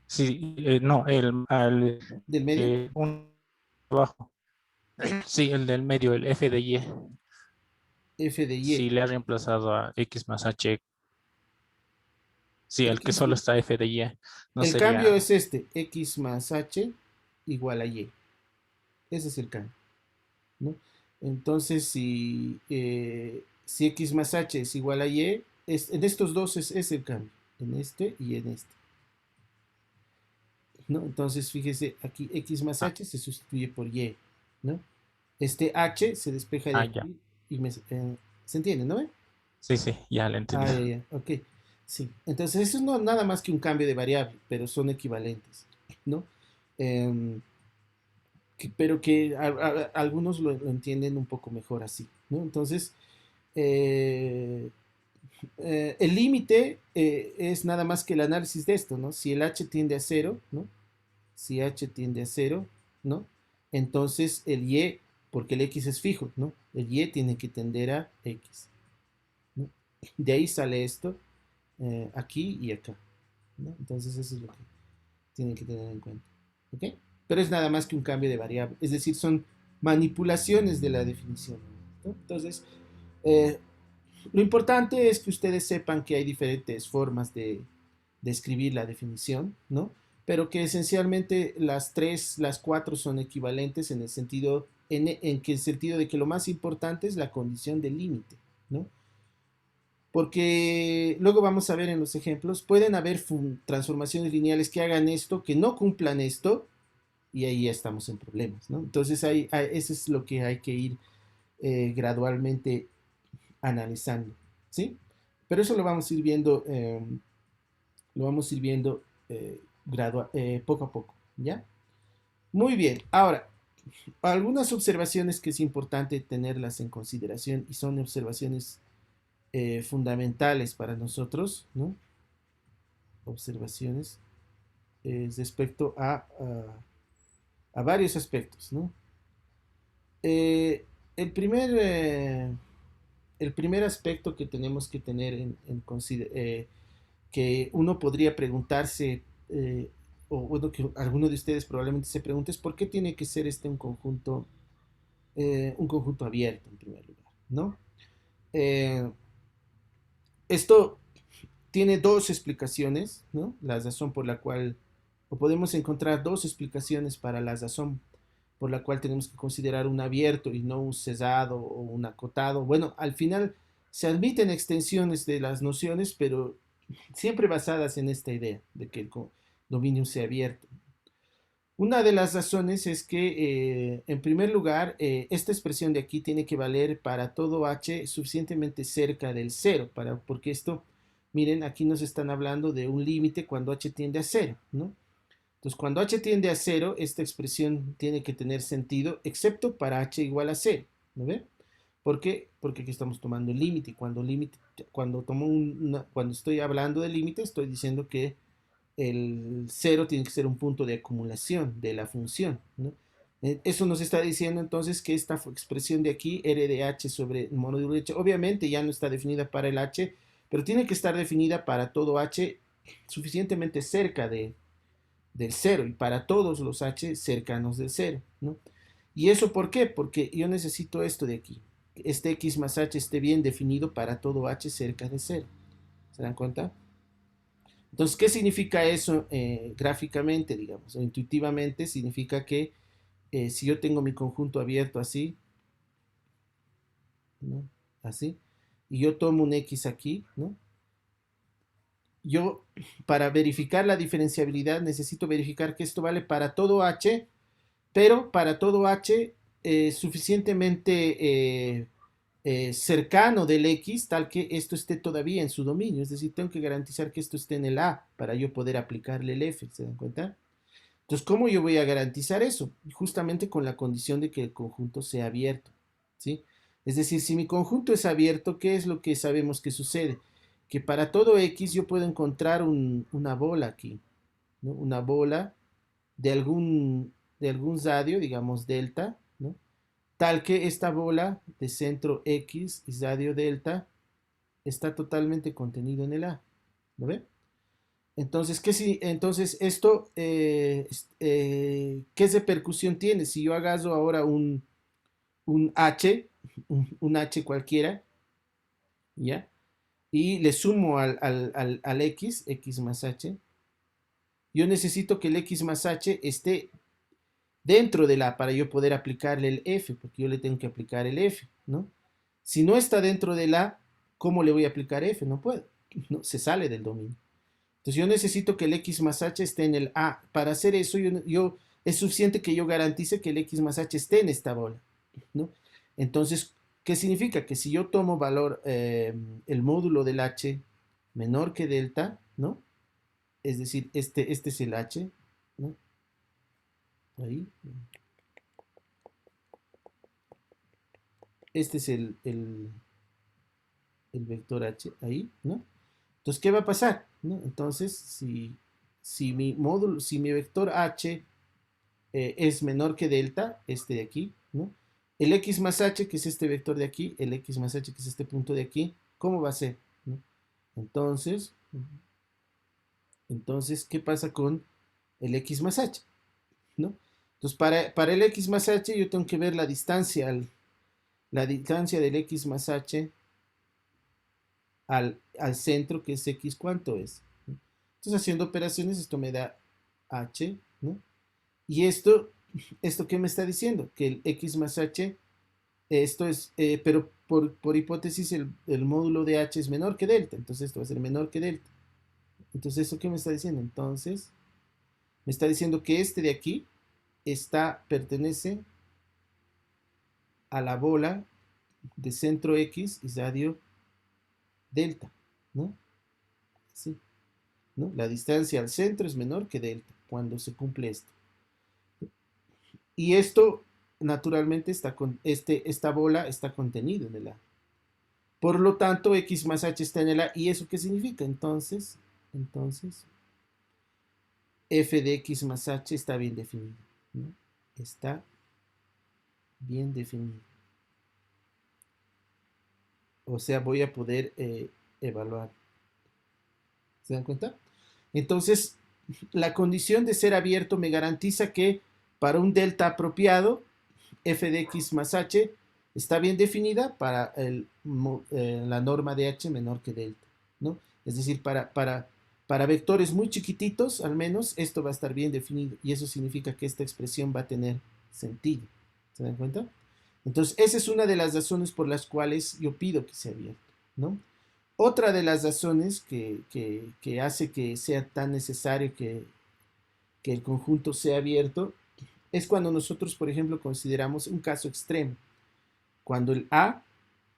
sí, no, del medio, un abajo. Sí, el del medio, el F de Y. F de Y. Sí, le ha reemplazado a X más H. Sí, el que X, solo está F de Y. No el cambio sería. es este, X más H igual a Y. Ese es el cambio, ¿no? Entonces, si X más H es igual a Y, en estos dos es el cambio, en este y en este, ¿no? Entonces, fíjese, aquí X más Ah, H se sustituye por Y, ¿no? Este H se despeja de ya. aquí y ¿se entiende, no? Sí, sí, ya le entendí. Ah, ya, ya, ok. Sí, entonces eso no es nada más que un cambio de variable, pero son equivalentes, ¿no? Em, pero que algunos lo entienden un poco mejor así, ¿no? Entonces, eh, el límite es nada más que el análisis de esto, ¿no? Si el h tiende a cero, ¿no? Si h tiende a cero, ¿no? Entonces el y, porque el x es fijo, ¿no? El y tiene que tender a x, ¿no? De ahí sale esto, aquí y acá, ¿no? Entonces eso es lo que tienen que tener en cuenta, ¿ok? Pero es nada más que un cambio de variable, es decir, son manipulaciones de la definición, ¿no? Entonces, eh, lo importante es que ustedes sepan que hay diferentes formas de escribir la definición, ¿no? Pero que esencialmente las tres, las cuatro son equivalentes en el sentido, en que el sentido de que lo más importante es la condición de límite, ¿no? Porque luego vamos a ver en los ejemplos, pueden haber transformaciones lineales que hagan esto, que no cumplan esto, y ahí ya estamos en problemas, ¿no? Entonces, eso es lo que hay que ir gradualmente analizando, ¿sí? Pero eso lo vamos a ir viendo poco a poco, ¿ya? Muy bien, ahora, algunas observaciones que es importante tenerlas en consideración y son observaciones fundamentales para nosotros, ¿no? Observaciones respecto a varios aspectos, ¿no? Eh, el primer el primer aspecto que tenemos que tener que uno podría preguntarse, o bueno, que alguno de ustedes probablemente se pregunte, es por qué tiene que ser este un conjunto abierto en primer lugar, ¿no? Eh, esto tiene dos explicaciones, ¿no? La razón por la cual, o podemos encontrar dos explicaciones para la razón por la cual tenemos que considerar un abierto y no un cerrado o un acotado. Bueno, al final se admiten extensiones de las nociones, pero siempre basadas en esta idea de que el dominio sea abierto. Una de las razones es que, en primer lugar, esta expresión de aquí tiene que valer para todo h suficientemente cerca del cero, porque esto, miren, aquí nos están hablando de un límite cuando h tiende a cero, ¿no? Entonces, cuando h tiende a cero, esta expresión tiene que tener sentido, excepto para h igual a cero, ¿no ve? ¿Por qué? Porque aquí estamos tomando el límite. Cuando estoy hablando de límite, estoy diciendo que el cero tiene que ser un punto de acumulación de la función, ¿no? Eso nos está diciendo entonces que esta expresión de aquí, R de h sobre el módulo de h, obviamente ya no está definida para el h, pero tiene que estar definida para todo h suficientemente cerca del cero y para todos los h cercanos del cero, ¿no? ¿Y eso por qué? Porque yo necesito esto de aquí. Este x más h esté bien definido para todo h cerca de cero. ¿Se dan cuenta? Entonces, ¿qué significa eso gráficamente, digamos, o intuitivamente? Significa que si yo tengo mi conjunto abierto así, ¿no? Así, y yo tomo un x aquí, ¿no? Yo, para verificar la diferenciabilidad, necesito verificar que esto vale para todo h, pero para todo h suficientemente cercano del X, tal que esto esté todavía en su dominio. Es decir, tengo que garantizar que esto esté en el A para yo poder aplicarle el F. ¿Se dan cuenta? Entonces, ¿cómo yo voy a garantizar eso? Justamente con la condición de que el conjunto sea abierto. ¿Sí? Es decir, si mi conjunto es abierto, ¿qué es lo que sabemos que sucede? Que para todo X yo puedo encontrar una bola aquí, ¿no? Una bola de algún radio, digamos delta, ¿no? Tal que esta bola de centro X y radio delta está totalmente contenido en el A. ¿Lo ve? Entonces, entonces esto, ¿qué repercusión tiene? Si yo agarro ahora un H, un H cualquiera, ¿ya? Y le sumo al X, X más H, yo necesito que el X más H esté dentro de la para yo poder aplicarle el F, porque yo le tengo que aplicar el F, ¿no? Si no está dentro de la, ¿cómo le voy a aplicar F? No puedo, no, se sale del dominio. Entonces yo necesito que el X más H esté en el A. Para hacer eso, es suficiente que yo garantice que el X más H esté en esta bola, ¿no? Entonces, ¿qué significa? Que si yo tomo valor, el módulo del H menor que delta, ¿no? Es decir, este es el H, ¿no? Ahí. Este es el vector H, ahí, ¿no? Entonces, ¿qué va a pasar? ¿No? Entonces, si mi vector H es menor que delta, este de aquí, ¿no? El X más H, que es este vector de aquí, el X más H, que es este punto de aquí, ¿cómo va a ser? ¿No? Entonces, entonces, ¿qué pasa con el X más H? ¿No? Entonces, para el X más H, yo tengo que ver la distancia del X más H al centro, que es X, ¿cuánto es? ¿No? Entonces, haciendo operaciones, esto me da H, ¿no? Y ¿esto qué me está diciendo? Que el X más H, esto es, pero por hipótesis el módulo de H es menor que delta, entonces esto va a ser menor que delta. Entonces, ¿eso qué me está diciendo? Entonces, me está diciendo que este de aquí pertenece a la bola de centro X y radio delta, ¿no? Sí, ¿no? La distancia al centro es menor que delta cuando se cumple esto. Y esto, naturalmente, esta bola está contenido en el A. Por lo tanto, X más H está en el A. ¿Y eso qué significa? Entonces, F de X más H está bien definido, ¿no? Está bien definido. O sea, voy a poder evaluar. ¿Se dan cuenta? Entonces, la condición de ser abierto me garantiza que para un delta apropiado, f de x más h está bien definida para la norma de h menor que delta, ¿no? Es decir, para vectores muy chiquititos, al menos, esto va a estar bien definido y eso significa que esta expresión va a tener sentido. ¿Se dan cuenta? Entonces, esa es una de las razones por las cuales yo pido que sea abierto, ¿no? Otra de las razones que hace que sea tan necesario que el conjunto sea abierto es cuando nosotros, por ejemplo, consideramos un caso extremo, cuando el A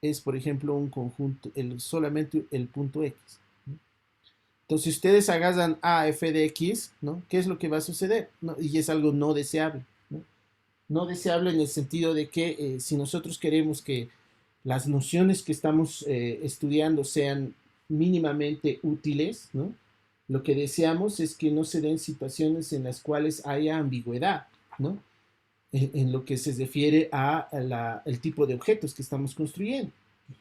es, por ejemplo, un conjunto, solamente el punto X. ¿No? Entonces, si ustedes agarran A f de X, ¿no? ¿Qué es lo que va a suceder? ¿No? Y es algo no deseable. ¿No? No deseable en el sentido de que si nosotros queremos que las nociones que estamos estudiando sean mínimamente útiles, ¿no? Lo que deseamos es que no se den situaciones en las cuales haya ambigüedad, ¿no? En lo que se refiere el tipo de objetos que estamos construyendo,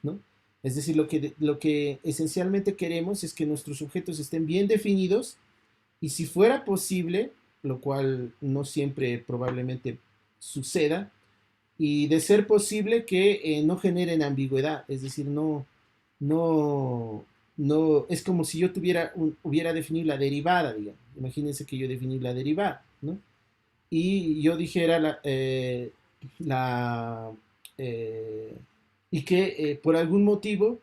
¿no? Es decir, lo que esencialmente queremos es que nuestros objetos estén bien definidos y si fuera posible, lo cual no siempre probablemente suceda, y de ser posible que no generen ambigüedad, es decir, no, no, es como si yo hubiera definido la derivada, digamos. Imagínense que yo definí la derivada, ¿no? Y yo dijera la eh, y que por algún motivo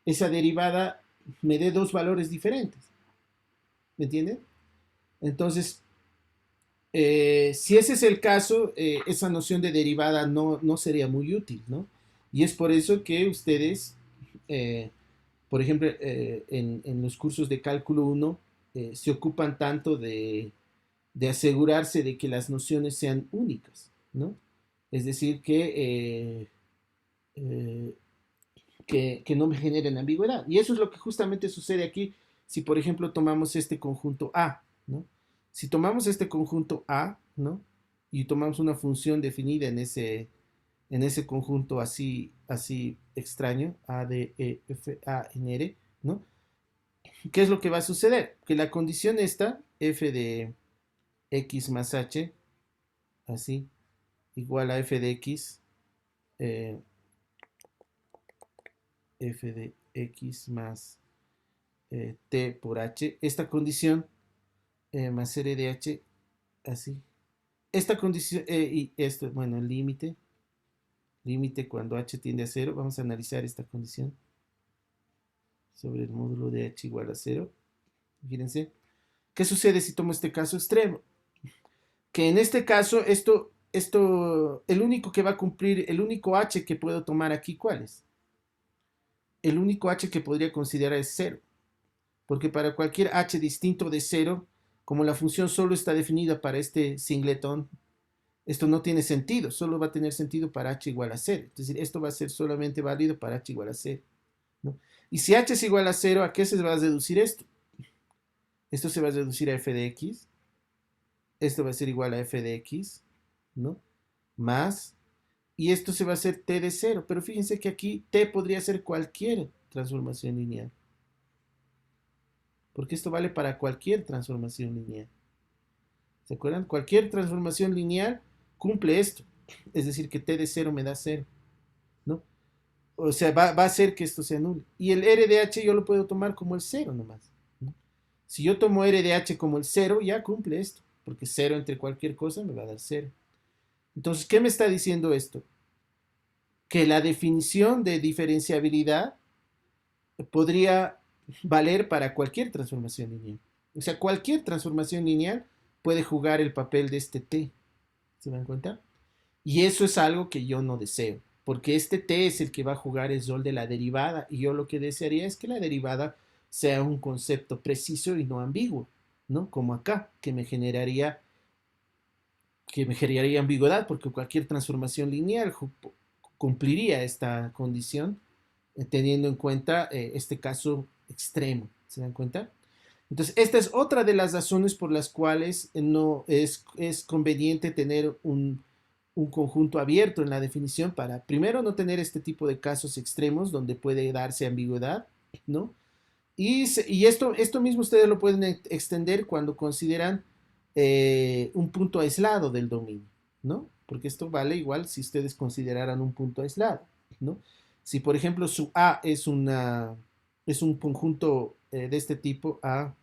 esa derivada me dé dos valores diferentes, ¿me entienden? Entonces, si ese es el caso, esa noción de derivada no sería muy útil, ¿no? Y es por eso que ustedes, eh, por ejemplo, en los cursos de cálculo 1, se ocupan tanto de asegurarse de que las nociones sean únicas, ¿no? Es decir, eh, que no me generen ambigüedad. Y eso es lo que justamente sucede aquí si, por ejemplo, tomamos este conjunto A, ¿no? Si tomamos este conjunto A, ¿no? Y tomamos una función definida en ese conjunto así extraño, A, D, E, F, A, N, R, ¿no? ¿Qué es lo que va a suceder? Que la condición esta, F de X más H, así, igual a F de X, eh, F de X más T por H, esta condición más R de H, así. Esta condición, y esto, bueno, el límite cuando H tiende a cero, vamos a analizar esta condición sobre el módulo de H igual a cero. Fíjense, ¿qué sucede si tomo este caso extremo? Que en este caso, el único que va a cumplir, el único H que puedo tomar aquí, ¿cuál es? El único H que podría considerar es cero. Porque para cualquier H distinto de cero, como la función solo está definida para este singletón, esto no tiene sentido, solo va a tener sentido para H igual a cero. Es decir, esto va a ser solamente válido para H igual a cero, ¿no? Y si H es igual a cero, ¿a qué se va a reducir esto? Esto se va a reducir a f de x, esto va a ser igual a f de x, ¿no? Más, y esto se va a hacer t de cero, pero fíjense que aquí t podría ser cualquier transformación lineal, porque esto vale para cualquier transformación lineal. ¿Se acuerdan? Cualquier transformación lineal cumple esto, es decir, que t de cero me da cero, ¿no? O sea, va a hacer que esto sea nulo. Y el r de h yo lo puedo tomar como el cero nomás, ¿no? Si yo tomo r de h como el cero, ya cumple esto, porque cero entre cualquier cosa me va a dar cero. Entonces, ¿qué me está diciendo esto? Que la definición de diferenciabilidad podría valer para cualquier transformación lineal. O sea, cualquier transformación lineal puede jugar el papel de este t. ¿Se dan cuenta? Y eso es algo que yo no deseo, porque este t es el que va a jugar el rol de la derivada, y yo lo que desearía es que la derivada sea un concepto preciso y no ambiguo, ¿no? Como acá, que me generaría ambigüedad, porque cualquier transformación lineal cumpliría esta condición, teniendo en cuenta este caso extremo. ¿Se dan cuenta? Entonces, esta es otra de las razones por las cuales no es conveniente tener un conjunto abierto en la definición para, primero, no tener este tipo de casos extremos donde puede darse ambigüedad, ¿no? Y esto mismo ustedes lo pueden extender cuando consideran un punto aislado del dominio, ¿no? Porque esto vale igual si ustedes consideraran un punto aislado, ¿no? Si, por ejemplo, su A es un conjunto de este tipo, A,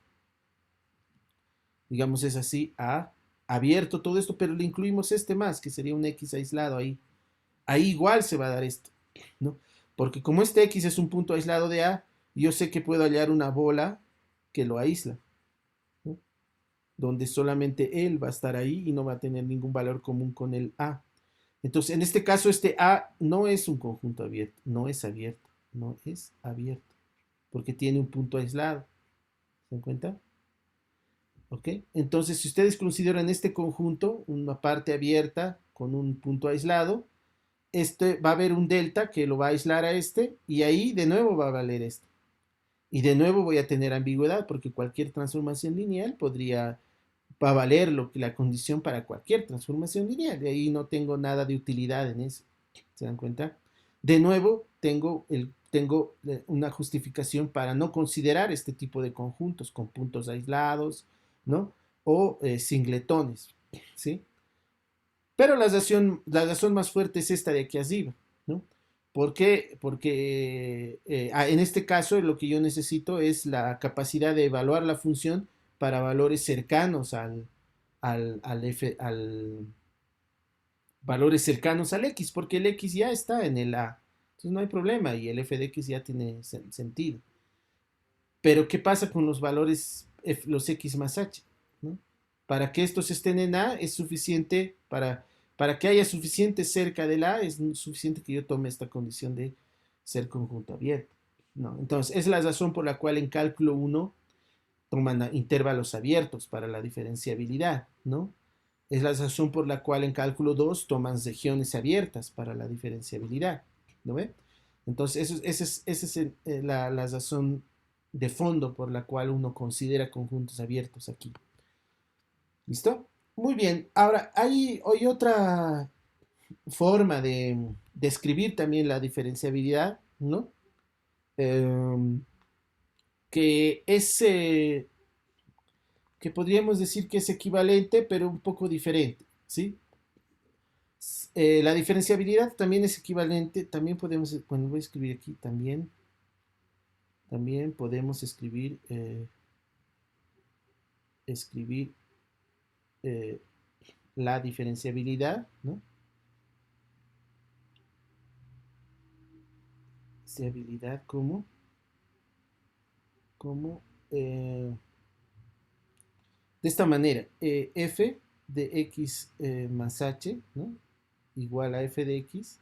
digamos es así, A, abierto todo esto, pero le incluimos este más, que sería un X aislado ahí. Ahí igual se va a dar esto, ¿no? Porque como este X es un punto aislado de A, yo sé que puedo hallar una bola que lo aísla, ¿no? Donde solamente él va a estar ahí y no va a tener ningún valor común con el A. Entonces, en este caso, este A no es un conjunto abierto, no es abierto, porque tiene un punto aislado. ¿Se dan cuenta? ¿Ok? Entonces, si ustedes consideran este conjunto, una parte abierta con un punto aislado, va a haber un delta que lo va a aislar a este, y ahí de nuevo va a valer este. Y de nuevo voy a tener ambigüedad, porque cualquier transformación lineal va a valer la condición para cualquier transformación lineal. De ahí no tengo nada de utilidad en eso. ¿Se dan cuenta? De nuevo, tengo una justificación para no considerar este tipo de conjuntos con puntos aislados, ¿no? O singletones, ¿sí? Pero la razón más fuerte es esta de aquí arriba, ¿no? ¿Por qué? Porque en este caso lo que yo necesito es la capacidad de evaluar la función para valores cercanos al valores cercanos al x, porque el x ya está en el a. Entonces no hay problema y el f de x ya tiene sentido. Pero ¿qué pasa con los valores, los x más h? ¿No? Para que estos estén en a es suficiente para Para que haya suficiente cerca del A, es suficiente que yo tome esta condición de ser conjunto abierto, ¿no? Entonces, es la razón por la cual en cálculo 1 toman intervalos abiertos para la diferenciabilidad, ¿no? Es la razón por la cual en cálculo 2 toman regiones abiertas para la diferenciabilidad, ¿no ve? Entonces, esa es la razón de fondo por la cual uno considera conjuntos abiertos aquí. ¿Listo? Muy bien. Ahora, hay otra forma de describir también la diferenciabilidad, ¿no? Eh, que es, que podríamos decir que es equivalente, pero un poco diferente, ¿sí? La diferenciabilidad también es equivalente, también podemos, cuando voy a escribir aquí, también podemos escribir eh, la diferenciabilidad, ¿no? Diferenciabilidad como de esta manera, f de x más h, ¿no? Igual a f de x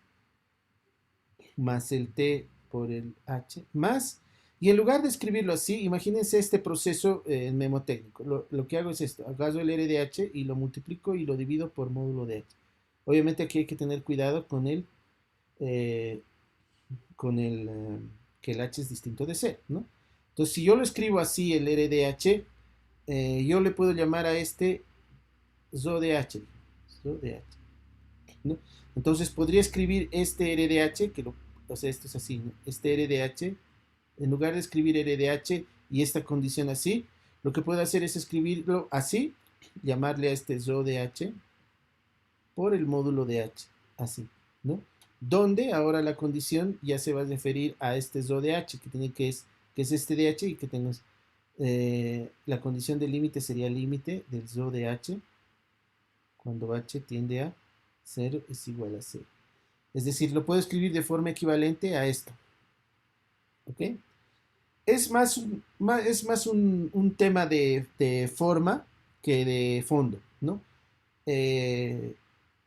más el t por el h más, y en lugar de escribirlo así, imagínense este proceso en memotécnico. Lo que hago es esto, agarro el r de h y lo multiplico y lo divido por módulo de h. Obviamente aquí hay que tener cuidado eh, que el h es distinto de c, ¿no? Entonces, si yo lo escribo así, el r de h, yo le puedo llamar a este zo de h, ¿no? Entonces podría escribir este RDH, o sea, esto es así, ¿no? Este RDH, en lugar de escribir RDH y esta condición así, lo que puedo hacer es escribirlo así, llamarle a este zo de h por el módulo de h, así, ¿no? Donde ahora la condición ya se va a referir a este zo de h, que es este de h y que tengo la condición de límite sería límite del zo de h cuando h tiende a 0 es igual a 0. Es decir, lo puedo escribir de forma equivalente a esto. ¿Ok? Es más un tema de forma que de fondo, ¿no? En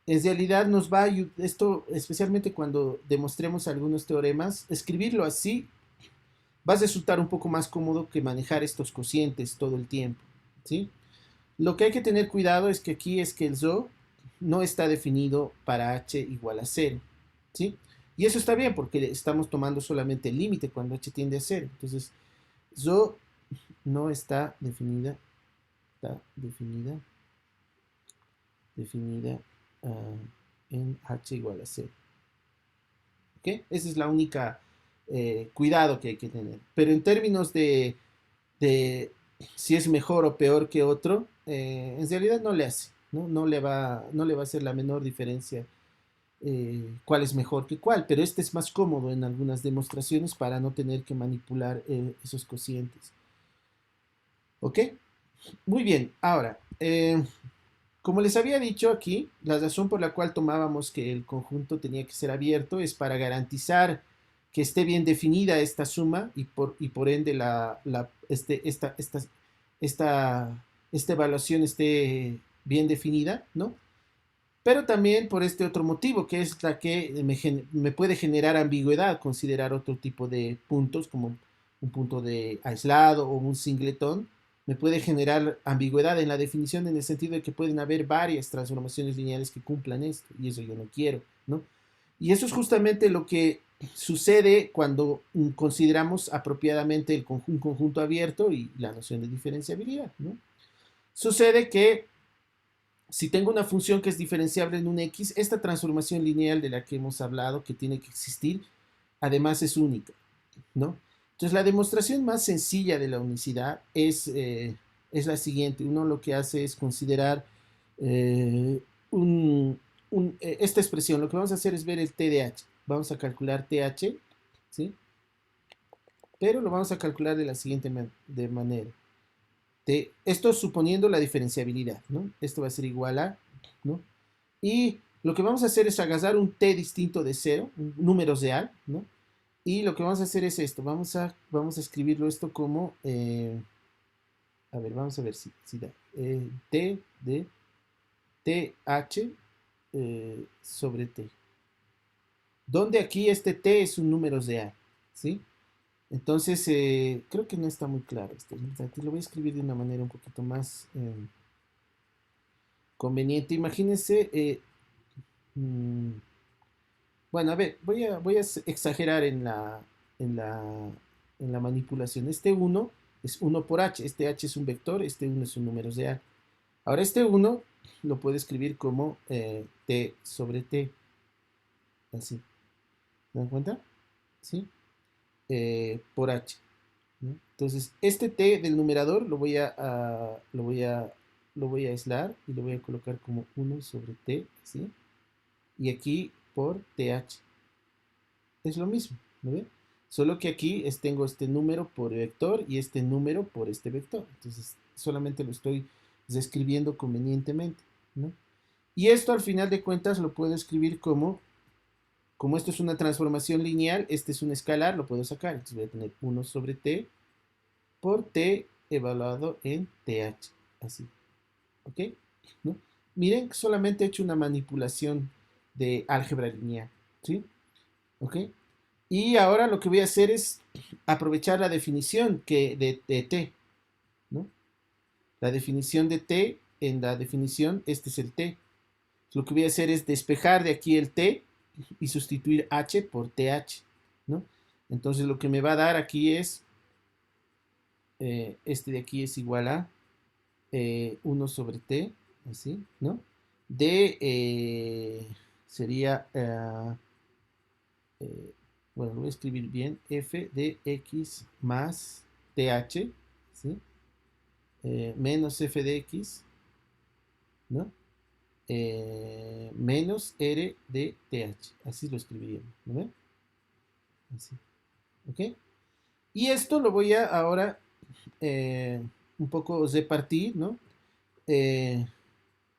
realidad nos va a ayudar, esto especialmente cuando demostremos algunos teoremas, escribirlo así va a resultar un poco más cómodo que manejar estos cocientes todo el tiempo, ¿sí? Lo que hay que tener cuidado es que aquí es que el zo no está definido para h igual a 0, ¿sí? Y eso está bien porque estamos tomando solamente el límite cuando h tiende a 0. Entonces, zo no está definida en h igual a 0. ¿Ok? Esa es la única cuidado que hay que tener. Pero en términos de si es mejor o peor que otro, en realidad no le hace, ¿no? No le va a hacer la menor diferencia cuál es mejor que cuál, pero este es más cómodo en algunas demostraciones para no tener que manipular esos cocientes. ¿Ok? Muy bien, ahora, como les había dicho aquí, la razón por la cual tomábamos que el conjunto tenía que ser abierto es para garantizar que esté bien definida esta suma y por ende esta evaluación esté bien definida, ¿no? Pero también por este otro motivo, que es la que me puede generar ambigüedad, considerar otro tipo de puntos, como un punto de aislado o un singletón, me puede generar ambigüedad en la definición en el sentido de que pueden haber varias transformaciones lineales que cumplan esto, y eso yo no quiero, ¿no? Y eso es justamente lo que sucede cuando consideramos apropiadamente un conjunto abierto y la noción de diferenciabilidad, ¿no? Sucede que si tengo una función que es diferenciable en un x, esta transformación lineal de la que hemos hablado, que tiene que existir, además es única, ¿no? Entonces, la demostración más sencilla de la unicidad es la siguiente. Uno lo que hace es considerar eh, esta expresión. Lo que vamos a hacer es ver el t de h. Vamos a calcular th, ¿sí? Pero lo vamos a calcular de la siguiente manera. Esto suponiendo la diferenciabilidad, ¿no? Esto va a ser igual a, ¿no? Y lo que vamos a hacer es agarrar un t distinto de 0, un número real, ¿no? Y lo que vamos a hacer es esto, vamos a escribirlo esto como, a ver, vamos a ver si da, t de th sobre t. Donde aquí este t es un número real, ¿sí? Entonces, creo que no está muy claro esto. Te lo voy a escribir de una manera un poquito más conveniente. Imagínense, mm, bueno, a ver, voy a exagerar en la, en la manipulación. Este 1 es 1 por h. Este h es un vector, este 1 es un número real. Ahora, este 1 lo puedo escribir como t sobre t. Así. ¿Se dan cuenta? ¿Sí? Por h. ¿No? Entonces, este t del numerador lo voy a aislar y lo voy a colocar como 1 sobre t, ¿sí? Y aquí por th. Es lo mismo, ¿no ven? Solo que aquí tengo este número por vector y este número por este vector. Entonces, solamente lo estoy describiendo convenientemente, ¿no? Y esto al final de cuentas lo puedo escribir como esto es una transformación lineal, este es un escalar, lo puedo sacar. Entonces voy a tener 1 sobre t por t evaluado en th, así, ¿ok? ¿No? Miren, solamente he hecho una manipulación de álgebra lineal, ¿sí? ¿Ok? Y ahora lo que voy a hacer es aprovechar la definición de t, ¿no? La definición de t, en la definición, este es el t. Lo que voy a hacer es despejar de aquí el t y sustituir h por th, ¿no? Entonces lo que me va a dar aquí es, este de aquí es igual a 1 sobre t, así, ¿no? De, sería, bueno, lo voy a escribir bien, f de x más th, ¿sí? Menos f de x, ¿no? Menos r de th, así lo escribiríamos, ¿no ven? Así, ¿ok? Y esto lo voy a ahora un poco repartir, ¿no? Eh,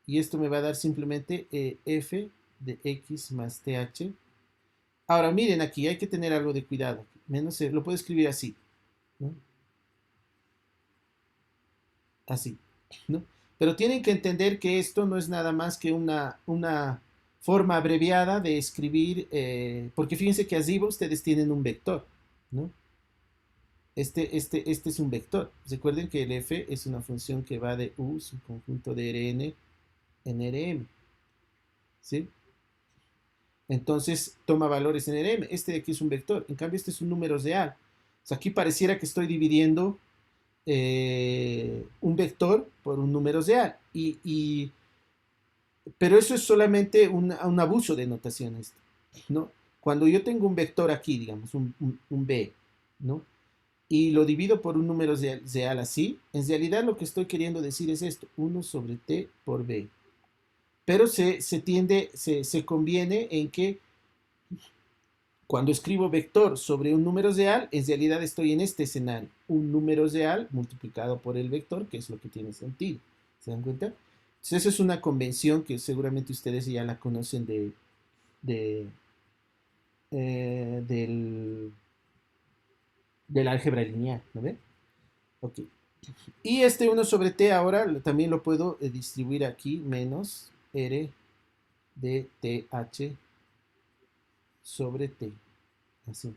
y esto me va a dar simplemente f de x más th. Ahora miren aquí, hay que tener algo de cuidado. Menos lo puedo escribir así, ¿no? Así, ¿no? Pero tienen que entender que esto no es nada más que una forma abreviada de escribir, porque fíjense que arriba ustedes tienen un vector, ¿no? Este es un vector. Recuerden que el f es una función que va de u, subconjunto de Rn en Rm, ¿sí? Entonces toma valores en Rm. Este de aquí es un vector, en cambio este es un número real. O sea, aquí pareciera que estoy dividiendo un vector por un número real. Pero eso es solamente un abuso de notaciones, ¿no? Cuando yo tengo un vector aquí, digamos, un b, ¿no? Y lo divido por un número real así, en realidad lo que estoy queriendo decir es esto, 1 sobre t por b. Pero se conviene en que cuando escribo vector sobre un número real, en realidad estoy en este escenario, un número real multiplicado por el vector, que es lo que tiene sentido. ¿Se dan cuenta? Entonces, eso es una convención que seguramente ustedes ya la conocen de, del, del álgebra lineal, ¿no ven? Ok. Y este 1 sobre t ahora también lo puedo distribuir aquí, menos r de th sobre t. Así.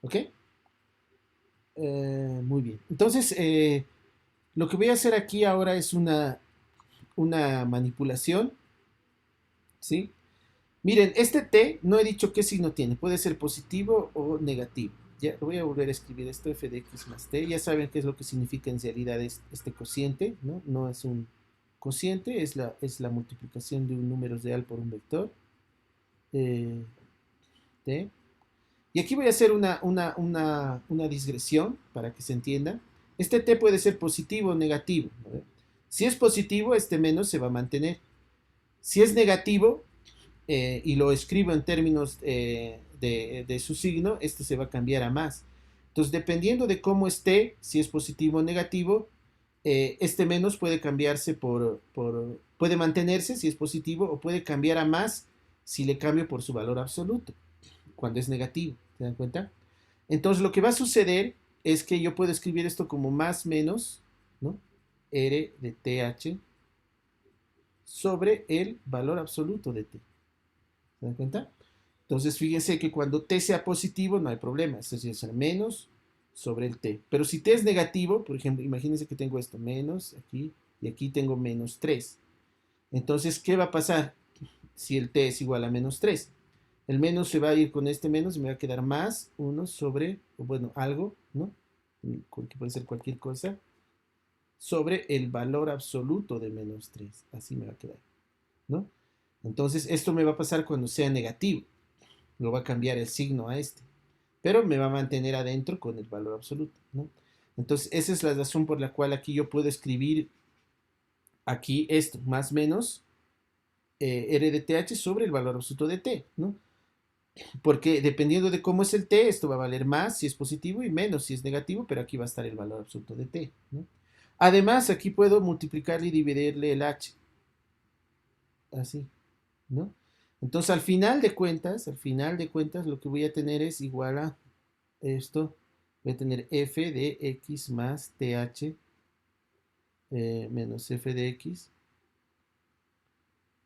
¿Ok? Muy bien. Entonces, lo que voy a hacer aquí ahora es una manipulación, ¿sí? Miren, este t no he dicho qué signo tiene. Puede ser positivo o negativo. Ya voy a volver a escribir esto, f de x más t. Ya saben qué es lo que significa en realidad este cociente, ¿no? No es un cociente, es la multiplicación de un número real por un vector. T. Y aquí voy a hacer una digresión para que se entienda. Este t puede ser positivo o negativo, ¿no? Si es positivo, este menos se va a mantener. Si es negativo, y lo escribo en términos de su signo, este se va a cambiar a más. Entonces, dependiendo de cómo esté, si es positivo o negativo, este menos puede cambiarse puede mantenerse si es positivo o puede cambiar a más si le cambio por su valor absoluto, cuando es negativo. ¿Se dan cuenta? Entonces, lo que va a suceder es que yo puedo escribir esto como más menos, ¿no? R de TH sobre el valor absoluto de t. ¿Se dan cuenta? Entonces, fíjense que cuando t sea positivo no hay problema, es decir, será menos sobre el t. Pero si t es negativo, por ejemplo, imagínense que tengo esto, menos aquí, y aquí tengo menos 3. Entonces, ¿qué va a pasar si el t es igual a menos 3? El menos se va a ir con este menos y me va a quedar más 1 sobre, bueno, algo, ¿no? Que puede ser cualquier cosa, sobre el valor absoluto de menos 3. Así me va a quedar, ¿no? Entonces, esto me va a pasar cuando sea negativo. Lo va a cambiar el signo a este. Pero me va a mantener adentro con el valor absoluto, ¿no? Entonces, esa es la razón por la cual aquí yo puedo escribir aquí esto, más menos R de TH sobre el valor absoluto de T, ¿no? Porque dependiendo de cómo es el T, esto va a valer más si es positivo y menos si es negativo, pero aquí va a estar el valor absoluto de T, ¿no? Además, aquí puedo multiplicarle y dividirle el H, así, ¿no? Entonces, al final de cuentas, lo que voy a tener es igual a esto, voy a tener f de x más th menos f de x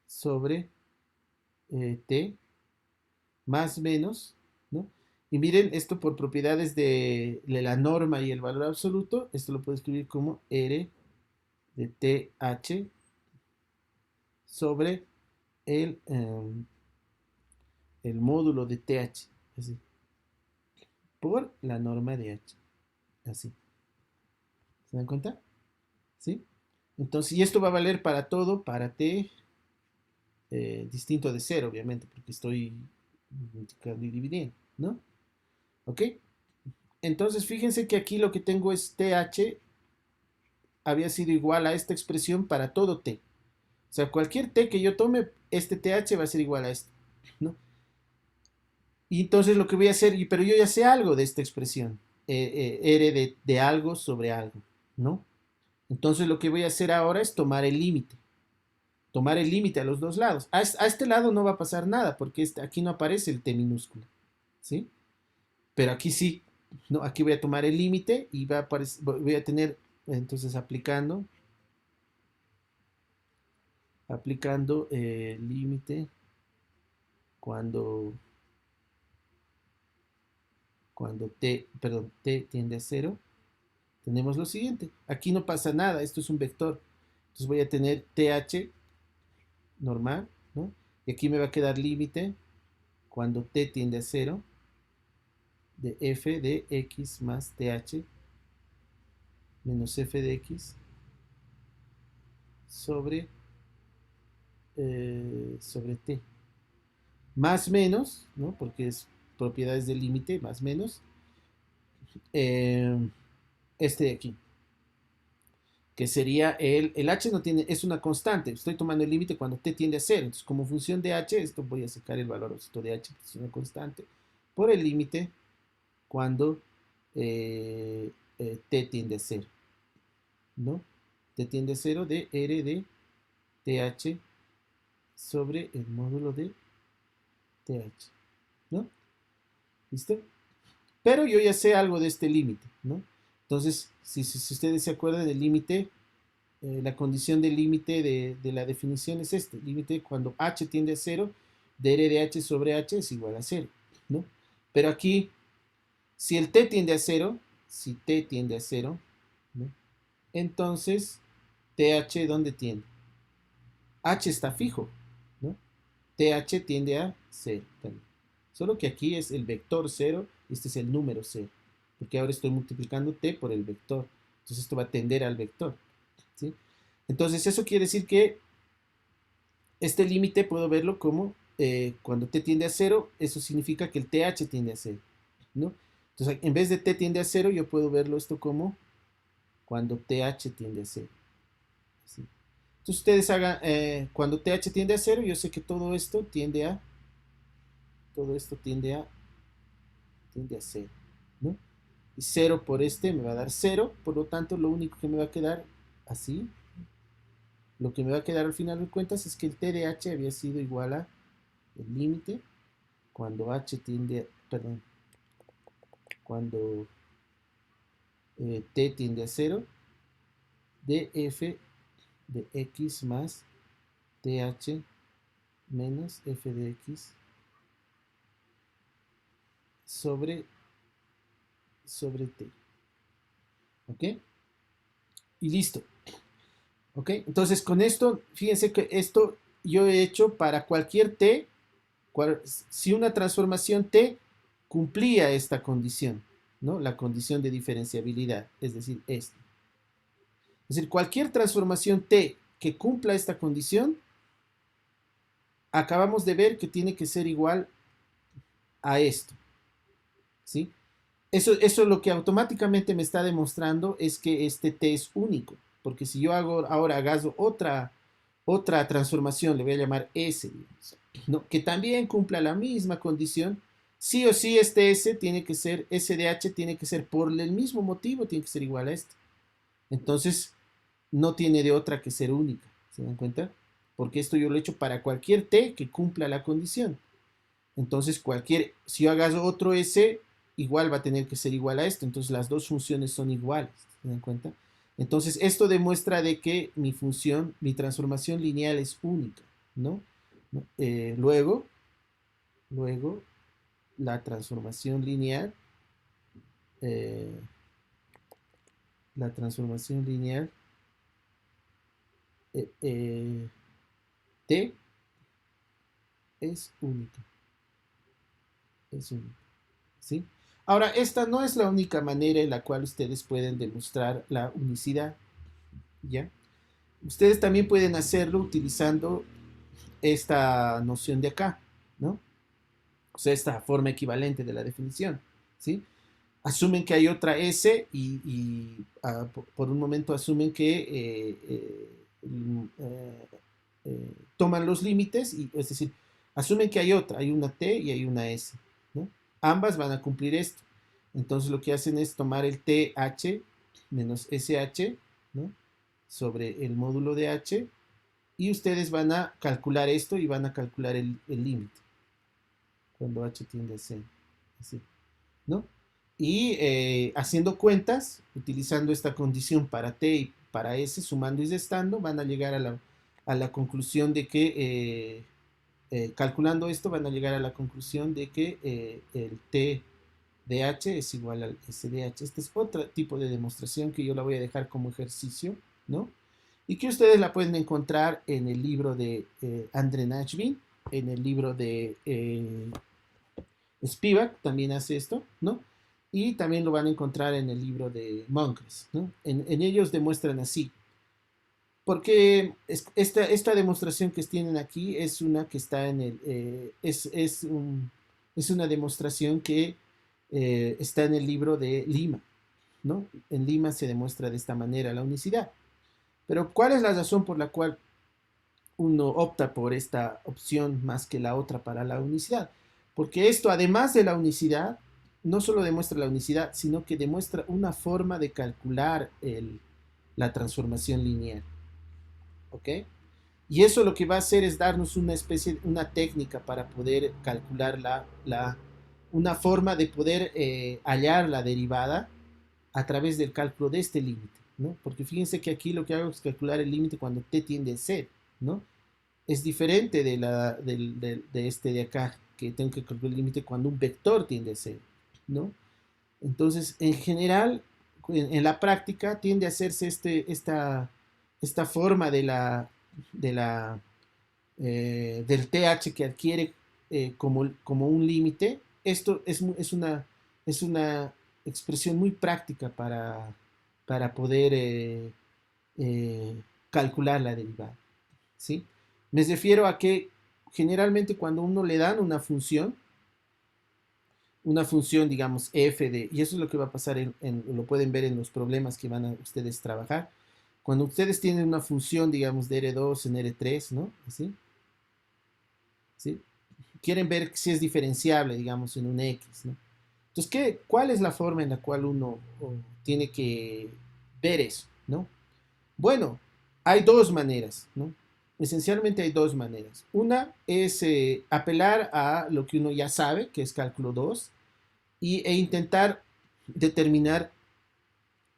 sobre t más menos, ¿no? Y miren, esto por propiedades de la norma y el valor absoluto, esto lo puedo escribir como r de th sobre el módulo de th, así, por la norma de h, así. ¿Se dan cuenta? ¿Sí? Entonces, y esto va a valer para todo, para t distinto de cero, obviamente, porque estoy multiplicando y dividiendo, ¿no? ¿Ok? Entonces, fíjense que aquí lo que tengo es TH había sido igual a esta expresión para todo T. O sea, cualquier T que yo tome, este TH va a ser igual a esto, ¿no? Y entonces lo que voy a hacer, pero yo ya sé algo de esta expresión, R de algo sobre algo, ¿no? Entonces lo que voy a hacer ahora es tomar el límite a los dos lados. A este lado no va a pasar nada porque aquí no aparece el t minúscula, ¿sí? Pero aquí sí, no, aquí voy a tomar el límite y voy a tener, entonces aplicando el límite cuando, t tiende a cero, tenemos lo siguiente. Aquí no pasa nada, esto es un vector. Entonces voy a tener th normal, ¿no? Y aquí me va a quedar límite cuando t tiende a cero de f de x más th menos f de x sobre t. Más menos, ¿no? Porque es propiedades del límite, más menos, eh, este de aquí, que sería el h no tiene, es una constante, estoy tomando el límite cuando t tiende a cero, entonces como función de h, esto voy a sacar el valor absoluto de h, que es una constante, por el límite cuando t tiende a cero, ¿no? T tiende a cero de r de th sobre el módulo de th, ¿no? ¿Listo? Pero yo ya sé algo de este límite, ¿no? Entonces, si ustedes se acuerdan del límite, la condición del límite de la definición es este, límite cuando h tiende a cero, de r de h sobre h es igual a cero, ¿no? Pero aquí, si el t tiende a cero, si t tiende a cero, ¿no? Entonces, th, ¿dónde tiende? H está fijo, ¿no? TH tiende a 0 también. Solo que aquí es el vector 0 y este es el número 0. Porque ahora estoy multiplicando t por el vector. Entonces esto va a tender al vector, ¿sí? Entonces eso quiere decir que este límite puedo verlo como cuando t tiende a 0, eso significa que el TH tiende a 0, ¿no? Entonces en vez de t tiende a 0, yo puedo verlo esto como cuando TH tiende a 0. ¿Sí? Entonces ustedes hagan, cuando TH tiende a 0, yo sé que todo esto tiende a 0, ¿no? Y 0 por este me va a dar 0, por lo tanto lo único que me va a quedar así, lo que me va a quedar al final de cuentas es que el t de h había sido igual a el límite cuando h tiende, perdón, cuando t tiende a 0 de f de x más TH menos f de x sobre t. ¿Ok? Y listo. ¿Ok? Entonces con esto, fíjense que esto yo he hecho para cualquier t, si una transformación t cumplía esta condición, ¿no? La condición de diferenciabilidad, es decir, esta. Es decir, cualquier transformación t que cumpla esta condición, acabamos de ver que tiene que ser igual a esto, ¿sí? Eso lo que automáticamente me está demostrando es que este t es único, porque si yo hago otra transformación, le voy a llamar S, digamos, ¿no? Que también cumpla la misma condición, sí o sí este S tiene que ser, S de H tiene que ser por el mismo motivo, tiene que ser igual a este. Entonces, no tiene de otra que ser única, ¿se dan cuenta? Porque esto yo lo he hecho para cualquier T que cumpla la condición. Entonces, si yo hago otro S, igual va a tener que ser igual a esto. Entonces, las dos funciones son iguales, ¿se dan cuenta? Entonces, esto demuestra de que mi transformación lineal es única, ¿no? Luego, la transformación lineal, eh, la transformación lineal eh, eh, T es única, es única, ¿sí? Ahora, esta no es la única manera en la cual ustedes pueden demostrar la unicidad, ¿ya? Ustedes también pueden hacerlo utilizando esta noción de acá, ¿no? O sea, esta forma equivalente de la definición, ¿sí? Asumen que hay otra S por un momento asumen que toman los límites, es decir, asumen que hay una T y hay una S, ¿no? Ambas van a cumplir esto. Entonces lo que hacen es tomar el TH menos SH, ¿no? Sobre el módulo de H, y ustedes van a calcular esto y van a calcular el límite cuando H tiende a 0, así, ¿no? Y haciendo cuentas, utilizando esta condición para T y para S, sumando y restando, van a llegar a la conclusión de que, calculando esto, van a llegar a la conclusión de que el T de H es igual al S de H. Este es otro tipo de demostración que yo la voy a dejar como ejercicio, ¿no? Y que ustedes la pueden encontrar en el libro de Andre Nachvin, en el libro de Spivak, también hace esto, ¿no? Y también lo van a encontrar en el libro de Moncres, ¿no? En ellos demuestran así. Porque esta demostración que tienen aquí es una que está en el. Es una demostración que está en el libro de Lima, ¿no? En Lima se demuestra de esta manera la unicidad. Pero ¿cuál es la razón por la cual uno opta por esta opción más que la otra para la unicidad? Porque esto, además de la unicidad, no solo demuestra la unicidad, sino que demuestra una forma de calcular la transformación lineal. ¿Ok? Y eso lo que va a hacer es darnos una técnica para poder calcular una forma de poder hallar la derivada a través del cálculo de este límite, ¿no? Porque fíjense que aquí lo que hago es calcular el límite cuando t tiende a 0, ¿no? Es diferente de este de acá, que tengo que calcular el límite cuando un vector tiende a 0, ¿no? Entonces, en general, en la práctica tiende a hacerse esta forma de la, del TH que adquiere como un límite. Esto es una expresión muy práctica para poder calcular la derivada, ¿sí? Me refiero a que generalmente cuando uno le dan una función, digamos, y eso es lo que va a pasar, lo pueden ver en los problemas que van a ustedes trabajar. Cuando ustedes tienen una función, digamos, de R2 en R3, ¿no? ¿Así? ¿Sí? Quieren ver si es diferenciable, digamos, en un X, ¿no? Entonces, ¿cuál es la forma en la cual uno tiene que ver eso, ¿no? Bueno, hay dos maneras, ¿no? Esencialmente hay dos maneras. Una es apelar a lo que uno ya sabe, que es cálculo 2, e intentar determinar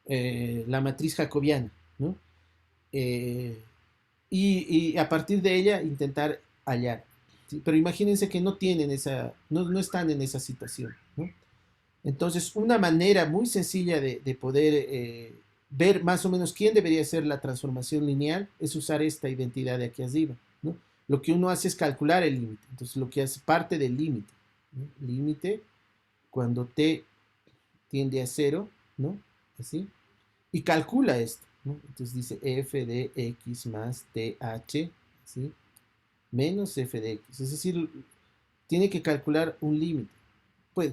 la matriz jacobiana, ¿no? y a partir de ella intentar hallar. ¿Sí? Pero imagínense que no tienen no están en esa situación, ¿no? Entonces, una manera muy sencilla de poder ver más o menos quién debería ser la transformación lineal es usar esta identidad de aquí arriba, ¿no? Lo que uno hace es calcular el límite. Entonces, lo que hace parte del límite, ¿no? Límite cuando t tiende a cero, ¿no? Así. Y calcula esto, ¿no? Entonces dice f de x más th, ¿sí? Menos f de x. Es decir, tiene que calcular un límite,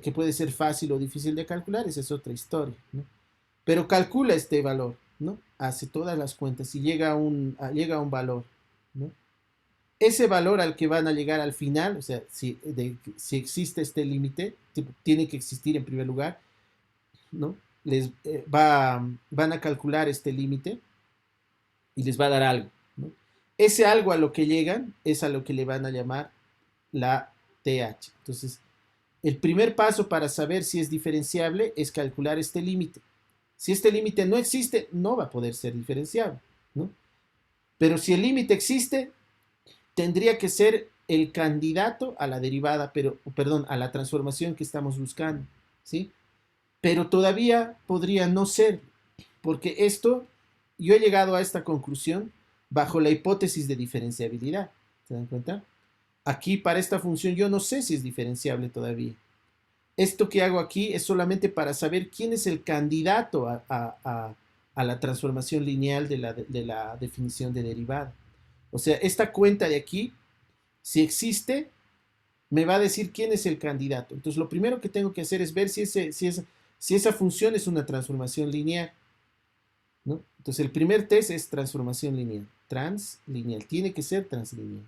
que puede ser fácil o difícil de calcular, esa es otra historia, ¿no? Pero calcula este valor, ¿no? Hace todas las cuentas y llega a un valor, ¿no? Ese valor al que van a llegar al final, o sea, si existe este límite, tiene que existir en primer lugar, ¿no? Van a calcular este límite y les va a dar algo, ¿no? Ese algo a lo que llegan es a lo que le van a llamar la TH. Entonces, el primer paso para saber si es diferenciable es calcular este límite. Si este límite no existe, no va a poder ser diferenciable, ¿no? Pero si el límite existe, tendría que ser el candidato a la derivada, perdón, a la transformación que estamos buscando, ¿sí? Pero todavía podría no ser, porque yo he llegado a esta conclusión bajo la hipótesis de diferenciabilidad, ¿se dan cuenta? Aquí para esta función yo no sé si es diferenciable todavía. Esto que hago aquí es solamente para saber quién es el candidato a la transformación lineal de la definición de derivada. O sea, esta cuenta de aquí, si existe, me va a decir quién es el candidato. Entonces, lo primero que tengo que hacer es ver si esa función es una transformación lineal, ¿no? Entonces, el primer test es transformación lineal. Translineal. Tiene que ser translineal.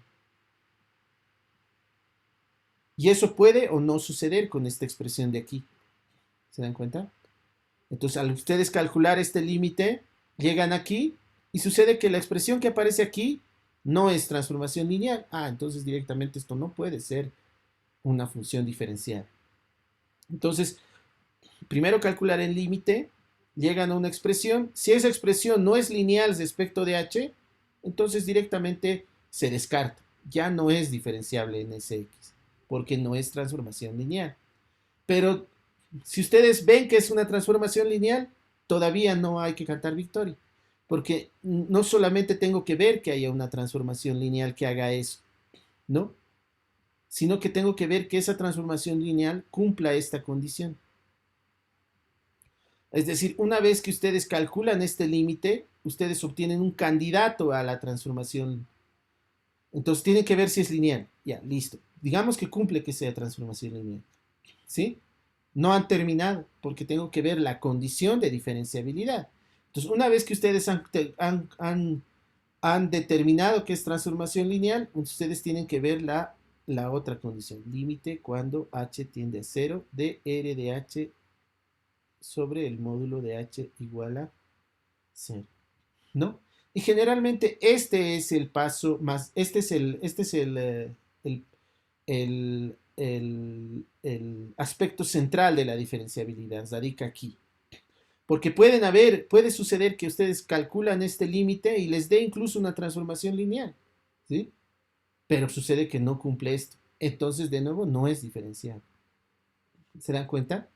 Y eso puede o no suceder con esta expresión de aquí. ¿Se dan cuenta? Entonces, al ustedes calcular este límite, llegan aquí y sucede que la expresión que aparece aquí no es transformación lineal. Ah, entonces directamente esto no puede ser una función diferencial. Entonces, primero calcular el límite, llegan a una expresión. Si esa expresión no es lineal respecto de h, entonces directamente se descarta. Ya no es diferenciable en Sx, porque no es transformación lineal. Pero si ustedes ven que es una transformación lineal, todavía no hay que cantar victoria, porque no solamente tengo que ver que haya una transformación lineal que haga eso, ¿no? Sino que tengo que ver que esa transformación lineal cumpla esta condición. Es decir, una vez que ustedes calculan este límite, ustedes obtienen un candidato a la transformación. Entonces tienen que ver si es lineal. Ya, listo. Digamos que cumple que sea transformación lineal. ¿Sí? No han terminado porque tengo que ver la condición de diferenciabilidad. Entonces, una vez que ustedes han determinado que es transformación lineal, ustedes tienen que ver la otra condición. Límite cuando h tiende a 0 de r de h sobre el módulo de h igual a 0. ¿No? Y generalmente este es el paso más, este es el aspecto central de la diferenciabilidad, radica aquí. Porque puede suceder que ustedes calculan este límite y les dé incluso una transformación lineal, ¿sí? Pero sucede que no cumple esto. Entonces, de nuevo, no es diferencial. ¿Se dan cuenta?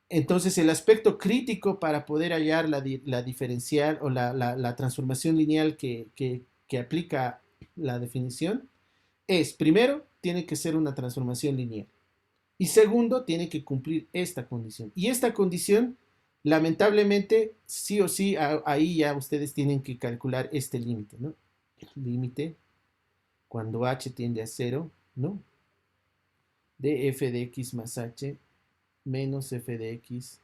Entonces, el aspecto crítico para poder hallar la diferencial o la transformación lineal que aplica la definición es, primero, tiene que ser una transformación lineal. Y segundo, tiene que cumplir esta condición. Y esta condición, lamentablemente, sí o sí, ahí ya ustedes tienen que calcular este límite, ¿no? Límite cuando h tiende a 0, ¿no? De f de x más h menos f de x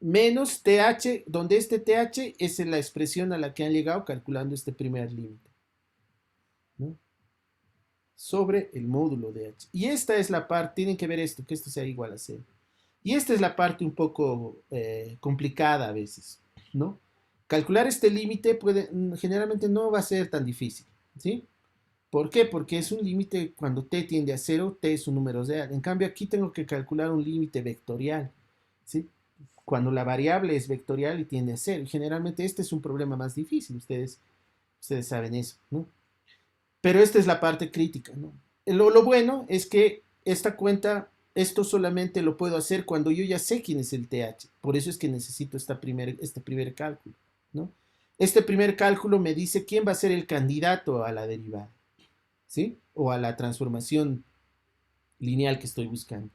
menos th, donde este th es la expresión a la que han llegado calculando este primer límite, ¿no? Sobre el módulo de h. Y esta es la parte, tienen que ver esto, que esto sea igual a 0. Y esta es la parte un poco complicada a veces, ¿no? Calcular este límite generalmente no va a ser tan difícil, ¿sí? ¿Por qué? Porque es un límite cuando t tiende a 0, t es un número real. En cambio, aquí tengo que calcular un límite vectorial, ¿sí? Cuando la variable es vectorial y tiende a 0. Y generalmente este es un problema más difícil. Ustedes Ustedes saben eso, ¿no? Pero esta es la parte crítica, ¿no? Lo bueno es que esta cuenta, esto solamente lo puedo hacer cuando yo ya sé quién es el TH. Por eso es que necesito este primer cálculo, ¿no? Este primer cálculo me dice quién va a ser el candidato a la derivada, ¿sí? O a la transformación lineal que estoy buscando.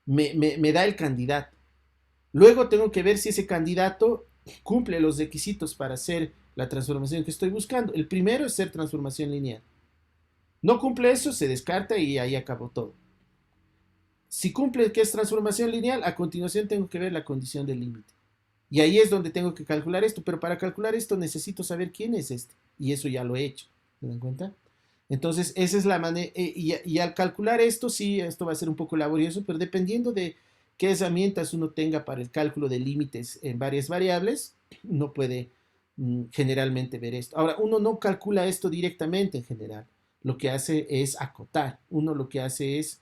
Me da el candidato. Luego tengo que ver si ese candidato cumple los requisitos para hacer la transformación que estoy buscando. El primero es ser transformación lineal. No cumple eso, se descarta y ahí acabó todo. Si cumple que es transformación lineal, a continuación tengo que ver la condición del límite. Y ahí es donde tengo que calcular esto, pero para calcular esto necesito saber quién es este. Y eso ya lo he hecho. ¿Se dan cuenta? Entonces, esa es la manera. Y al calcular esto, sí, esto va a ser un poco laborioso, pero dependiendo de qué herramientas uno tenga para el cálculo de límites en varias variables, uno puede generalmente ver esto. Ahora, uno no calcula esto directamente en general. Lo que hace es acotar. Uno lo que hace es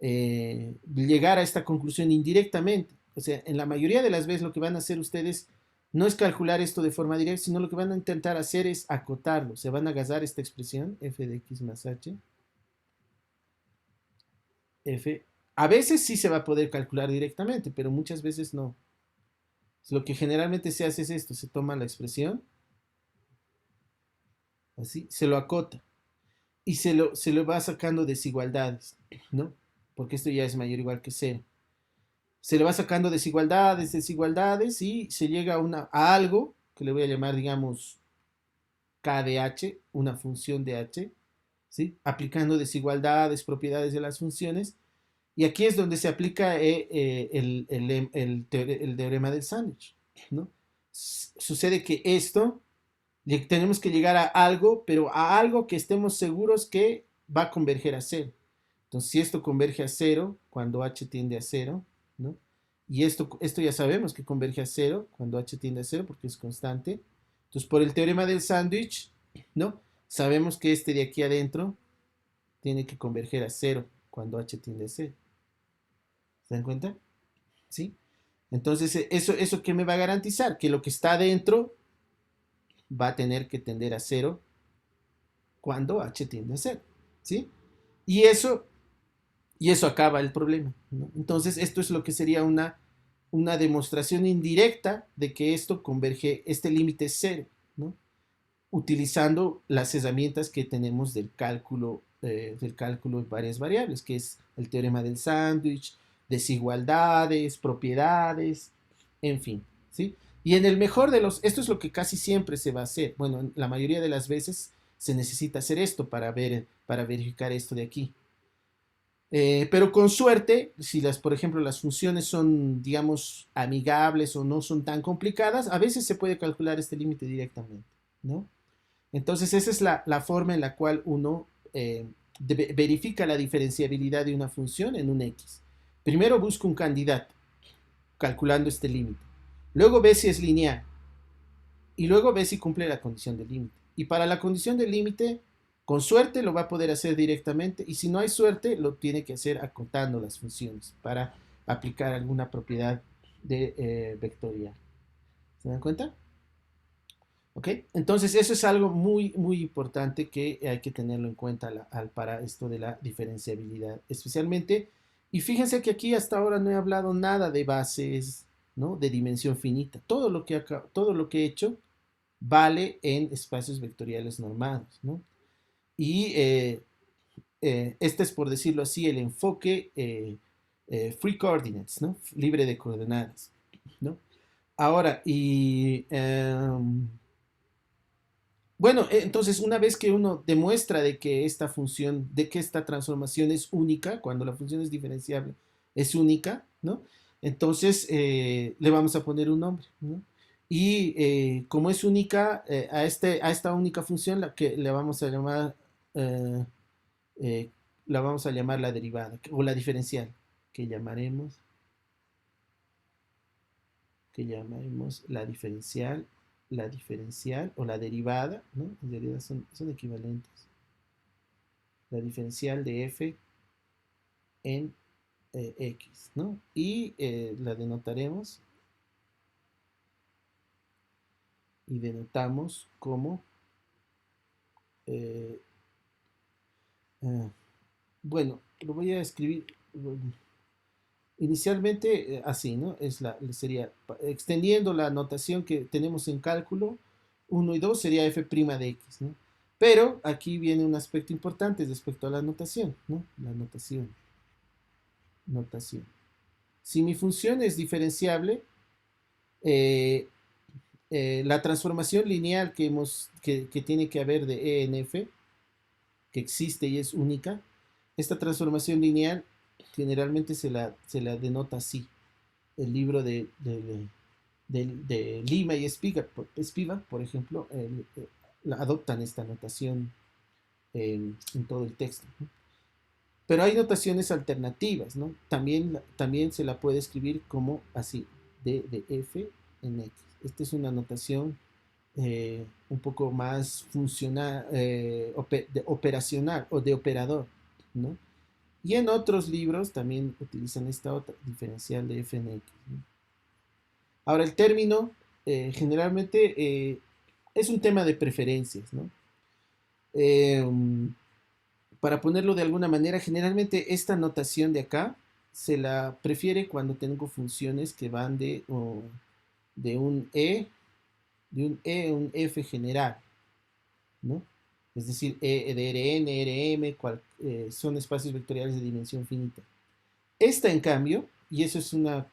llegar a esta conclusión indirectamente. O sea, en la mayoría de las veces lo que van a hacer ustedes no es calcular esto de forma directa, sino lo que van a intentar hacer es acotarlo. Se van a agarrar esta expresión, f de x más h, f. A veces sí se va a poder calcular directamente, pero muchas veces no. Lo que generalmente se hace es esto, se toma la expresión, así, se lo acota y se lo va sacando desigualdades, ¿no? Porque esto ya es mayor o igual que cero. Se le va sacando desigualdades, desigualdades y se llega a algo que le voy a llamar, digamos, k de h, una función de h, ¿sí? Aplicando desigualdades, propiedades de las funciones. Y aquí es donde se aplica el teorema del sándwich, ¿no? Sucede que esto, tenemos que llegar a algo, pero a algo que estemos seguros que va a converger a cero. Entonces, si esto converge a cero, cuando h tiende a cero, ¿no? Y esto ya sabemos que converge a cero cuando h tiende a cero porque es constante. Entonces, por el teorema del sándwich, ¿no? Sabemos que este de aquí adentro tiene que converger a cero cuando h tiende a cero. ¿Se dan cuenta? ¿Sí? Entonces, ¿eso qué me va a garantizar? Que lo que está adentro va a tener que tender a cero cuando h tiende a cero. ¿Sí? Y eso, y eso acaba el problema, ¿no? Entonces, esto es lo que sería una demostración indirecta de que esto converge, este límite es cero, ¿no? Utilizando las herramientas que tenemos del cálculo de varias variables, que es el teorema del sándwich, desigualdades, propiedades, en fin, ¿sí? Y en el mejor de los, esto es lo que casi siempre se va a hacer. Bueno, la mayoría de las veces se necesita hacer esto para verificar esto de aquí. Pero con suerte, si por ejemplo, las funciones son, digamos, amigables o no son tan complicadas, a veces se puede calcular este límite directamente, ¿no? Entonces, esa es la forma en la cual uno verifica la diferenciabilidad de una función en un x. Primero busca un candidato, calculando este límite. Luego ve si es lineal. Y luego ve si cumple la condición del límite. Y para la condición del límite, con suerte lo va a poder hacer directamente. Y si no hay suerte, lo tiene que hacer acotando las funciones para aplicar alguna propiedad vectorial. ¿Se dan cuenta? ¿Ok? Entonces, eso es algo muy, muy importante que hay que tenerlo en cuenta para esto de la diferenciabilidad, especialmente. Y fíjense que aquí hasta ahora no he hablado nada de bases, ¿no? De dimensión finita. Todo lo que he hecho vale en espacios vectoriales normados, ¿no? Y este es, por decirlo así, el enfoque free coordinates, ¿no? Libre de coordenadas, ¿no? Ahora, bueno, entonces una vez que uno demuestra de que esta función, de que esta transformación es única, cuando la función es diferenciable, es única, ¿no? Entonces le vamos a poner un nombre, ¿no? Y como es única, a esta única función la que le vamos a llamar, eh, eh, la vamos a llamar la derivada o la diferencial, que llamaremos la diferencial o la derivada, ¿no? En realidad son equivalentes. La diferencial de f en x, ¿no? Y la denotaremos y denotamos como eh, bueno, lo voy a escribir inicialmente así, ¿no? Sería extendiendo la notación que tenemos en cálculo 1 y 2 sería f' de x, ¿no? Pero aquí viene un aspecto importante respecto a la notación, ¿no? La notación. Si mi función es diferenciable, eh, la transformación lineal que tiene que haber de E en F, que existe y es única, esta transformación lineal generalmente se la denota así. El libro de Lima y Spivak, por ejemplo, adoptan esta notación en todo el texto, ¿no? Pero hay notaciones alternativas, ¿no? También se la puede escribir como así, D de F en X. Esta es una notación un poco más funcional, operacional o de operador, ¿no? Y en otros libros también utilizan esta otra diferencial de f en x, ¿no? Ahora, el término generalmente es un tema de preferencias, ¿no? Eh, para ponerlo de alguna manera, generalmente esta notación de acá se la prefiere cuando tengo funciones que van de un F general, ¿no? Es decir, de Rn, Rm, son espacios vectoriales de dimensión finita. Esta, en cambio, y eso es una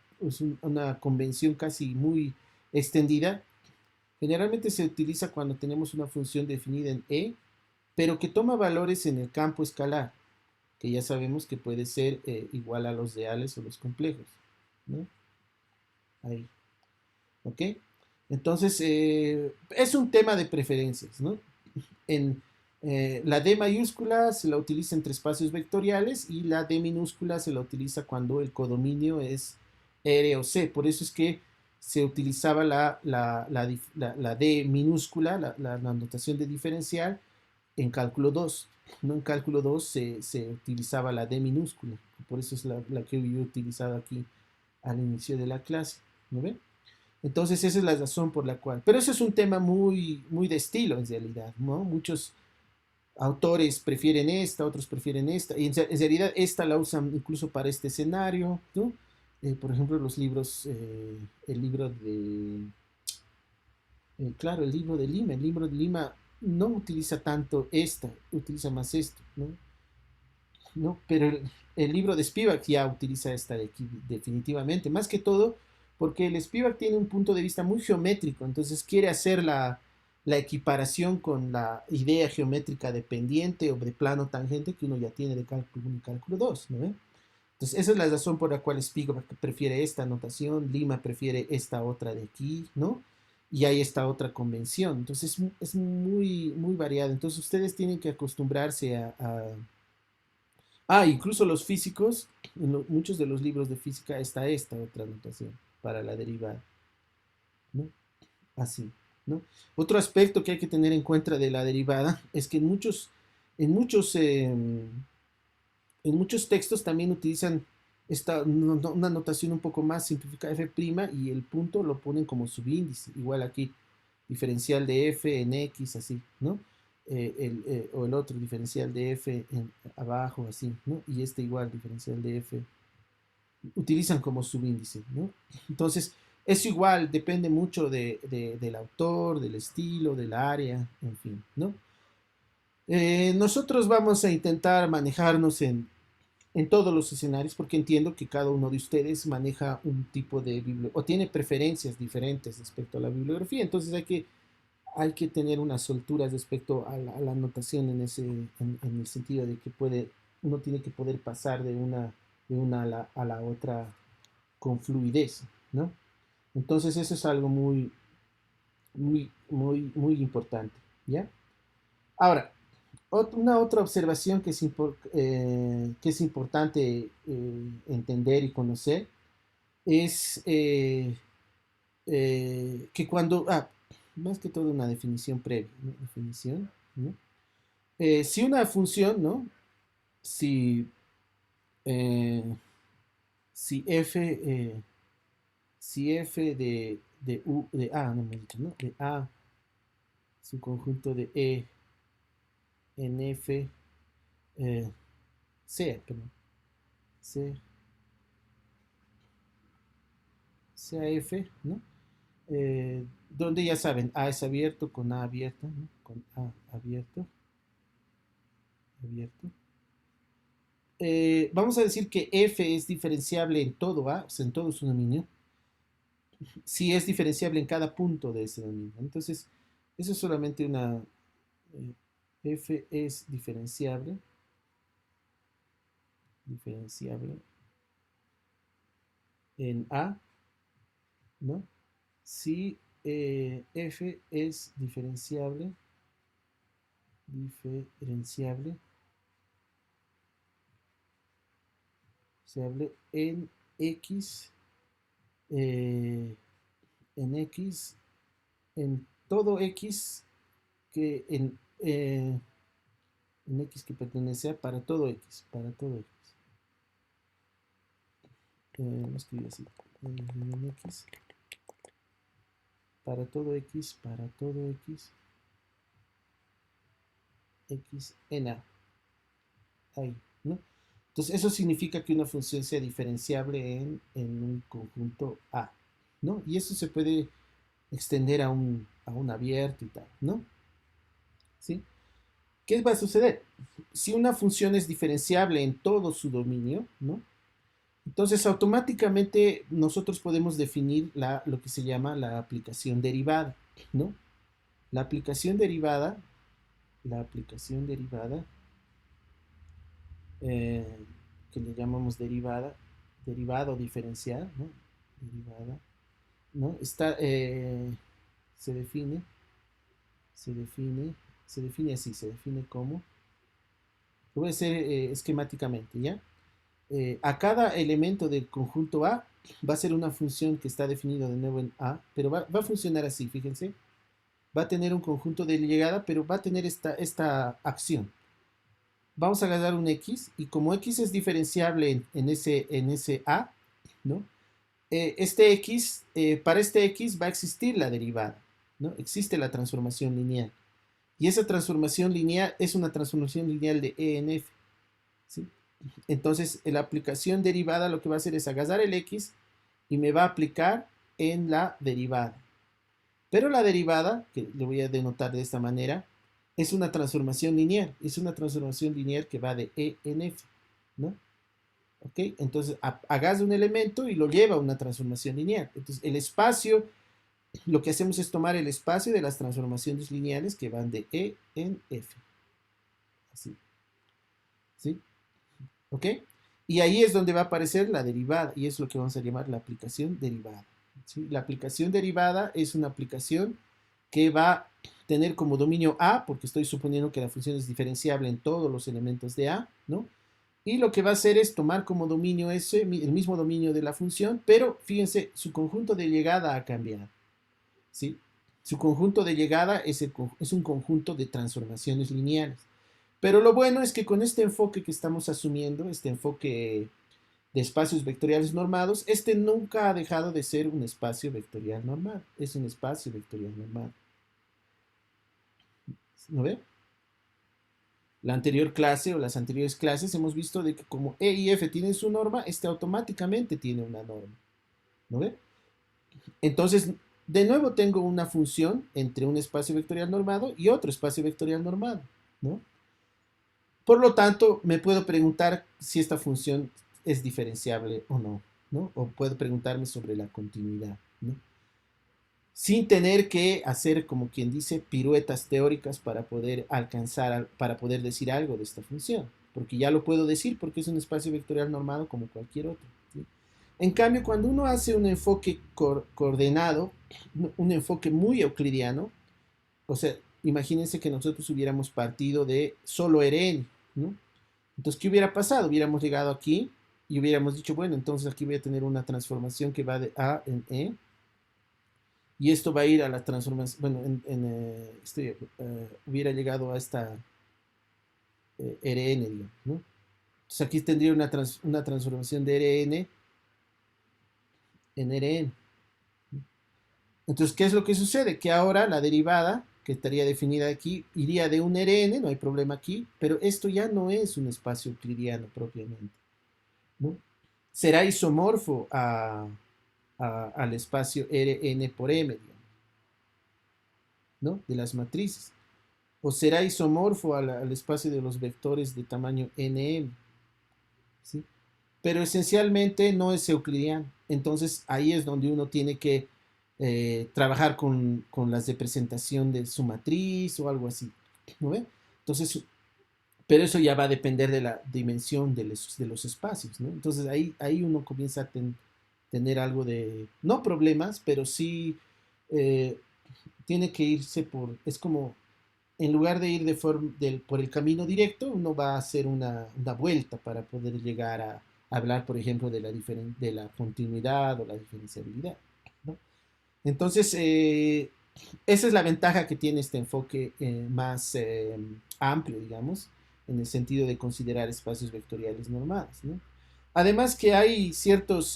convención casi muy extendida, generalmente se utiliza cuando tenemos una función definida en E, pero que toma valores en el campo escalar, que ya sabemos que puede ser igual a los reales o los complejos, ¿no? Ahí, ¿ok? Entonces, es un tema de preferencias, ¿no? En la D mayúscula se la utiliza entre espacios vectoriales y la D minúscula se la utiliza cuando el codominio es R o C. Por eso es que se utilizaba la D minúscula, la notación de diferencial, en cálculo 2. ¿No? En cálculo 2 se utilizaba la D minúscula. Por eso es la que yo he utilizado aquí al inicio de la clase. ¿No ven? Entonces esa es la razón por la cual. Pero eso es un tema muy, muy de estilo en realidad, ¿no? Muchos autores prefieren esta, otros prefieren esta, y en realidad esta la usan incluso para este escenario, ¿no? Por ejemplo, los libros, el libro de, claro, el libro de Lima no utiliza tanto esta, utiliza más esto, ¿no? ¿No? Pero el libro de Spivak ya utiliza esta de aquí definitivamente, más que todo porque el Spivak tiene un punto de vista muy geométrico, entonces quiere hacer la equiparación con la idea geométrica de pendiente o de plano tangente que uno ya tiene de cálculo 1 y cálculo 2, ¿no? Entonces esa es la razón por la cual Spivak prefiere esta notación, Lima prefiere esta otra de aquí, ¿no? Y hay esta otra convención, entonces es muy, muy variado, entonces ustedes tienen que acostumbrarse incluso los físicos, en muchos de los libros de física está esta otra notación para la derivada, ¿no? Así, ¿no? Otro aspecto que hay que tener en cuenta de la derivada es que en muchos, en muchos textos también utilizan una notación un poco más simplificada, f' y el punto lo ponen como subíndice, igual aquí, diferencial de f en x, así, ¿no? O el otro diferencial de f abajo, así, ¿no? Y este igual, diferencial de f, utilizan como subíndice, ¿no? Entonces, eso igual depende mucho del autor, del estilo, del área, en fin, ¿no? Nosotros vamos a intentar manejarnos en todos los escenarios, porque entiendo que cada uno de ustedes maneja un tipo de bibliografía o tiene preferencias diferentes respecto a la bibliografía, entonces hay que tener una soltura respecto a la anotación en el sentido de que uno tiene que poder pasar de una a la otra con fluidez, ¿no? Entonces eso es algo muy, muy, muy, muy importante, ¿ya? Ahora, una otra observación que es importante entender y conocer es que más que todo una definición previa, ¿no? Definición, ¿no? Si una función, ¿no? Si, eh, si f, si f de A, no me he dicho, ¿no? De A, su conjunto de E en F, C, perdón, C, CAF, ¿no? Donde ya saben, A es abierto con A abierto, ¿no? Con A abierto, abierto. Vamos a decir que F es diferenciable en todo A, o sea, en todo su dominio, si es diferenciable en cada punto de ese dominio. Entonces, eso es solamente una... F es diferenciable, diferenciable en A, ¿no? Si F es diferenciable, diferenciable en X, en X, en todo X que en X que pertenece a para todo X, para todo X. No escribí así. En X, para todo X, para todo X, X en A. Ahí, ¿no? Entonces, eso significa que una función sea diferenciable en un conjunto A, ¿no? Y eso se puede extender a un abierto y tal, ¿no? ¿Sí? ¿Qué va a suceder? Si una función es diferenciable en todo su dominio, ¿no? Entonces, automáticamente nosotros podemos definir lo que se llama la aplicación derivada, ¿no? La aplicación derivada, la aplicación derivada, que le llamamos derivada, derivado diferencial, ¿no? Derivada, ¿no? Está, se define, se define, se define así, se define como, lo voy a hacer esquemáticamente, ¿ya? A cada elemento del conjunto A va a ser una función que está definida de nuevo en A, pero va a funcionar así, fíjense. Va a tener un conjunto de llegada, pero va a tener esta acción. Vamos a agarrar un X, y como X es diferenciable en ese A, ¿no? Este X, para este X va a existir la derivada, ¿no? Existe la transformación lineal. Y esa transformación lineal es una transformación lineal de E en F, ¿sí? Entonces, la aplicación derivada lo que va a hacer es agarrar el X y me va a aplicar en la derivada. Pero la derivada, que le voy a denotar de esta manera, es una transformación lineal. Es una transformación lineal que va de E en F, ¿no? ¿Ok? Entonces, agarra un elemento y lo lleva a una transformación lineal. Entonces, el espacio, lo que hacemos es tomar el espacio de las transformaciones lineales que van de E en F. Así. ¿Sí? ¿Ok? Y ahí es donde va a aparecer la derivada, y es lo que vamos a llamar la aplicación derivada. ¿Sí? La aplicación derivada es una aplicación que va a tener como dominio A, porque estoy suponiendo que la función es diferenciable en todos los elementos de A, ¿no? Y lo que va a hacer es tomar como dominio ese, el mismo dominio de la función, pero fíjense, su conjunto de llegada ha cambiado, ¿sí? Su conjunto de llegada es un conjunto de transformaciones lineales. Pero lo bueno es que con este enfoque que estamos asumiendo, este enfoque de espacios vectoriales normados, este nunca ha dejado de ser un espacio vectorial normado. Es un espacio vectorial normado. ¿No ve? La anterior clase o las anteriores clases hemos visto de que como E y F tienen su norma, este automáticamente tiene una norma. ¿No ve? Entonces, de nuevo tengo una función entre un espacio vectorial normado y otro espacio vectorial normado, ¿no? Por lo tanto, me puedo preguntar si esta función es diferenciable o no, ¿no? O puedo preguntarme sobre la continuidad, ¿no? Sin tener que hacer, como quien dice, piruetas teóricas para poder alcanzar, para poder decir algo de esta función, porque ya lo puedo decir porque es un espacio vectorial normado como cualquier otro, ¿sí? En cambio, cuando uno hace un enfoque coordenado, un enfoque muy euclidiano, o sea, imagínense que nosotros hubiéramos partido de solo Rn, ¿no? Entonces, ¿qué hubiera pasado? Hubiéramos llegado aquí y hubiéramos dicho, bueno, entonces aquí voy a tener una transformación que va de A en E, y esto va a ir a la transformación, bueno, hubiera llegado a esta Rn, digamos, ¿no? Entonces aquí tendría una transformación de Rn en Rn. Entonces, ¿qué es lo que sucede? Que ahora la derivada que estaría definida aquí, iría de un Rn, no hay problema aquí, pero esto ya no es un espacio euclidiano propiamente, ¿no? Será isomorfo al espacio Rn por M, digamos, ¿no? De las matrices. O será isomorfo al espacio de los vectores de tamaño nm, ¿sí? Pero esencialmente no es euclidiano. Entonces ahí es donde uno tiene que trabajar con las de presentación de su matriz o algo así, ¿no ve? Entonces, pero eso ya va a depender de la dimensión de los espacios, ¿no? Entonces ahí uno comienza a tener algo de, no problemas, pero sí eh, tiene que irse es como, en lugar de ir por el camino directo, uno va a hacer una vuelta para poder llegar a hablar, por ejemplo, de la continuidad o la diferenciabilidad, ¿no? Entonces, esa es la ventaja que tiene este enfoque más amplio, digamos, en el sentido de considerar espacios vectoriales normales, ¿no? Además que hay ciertas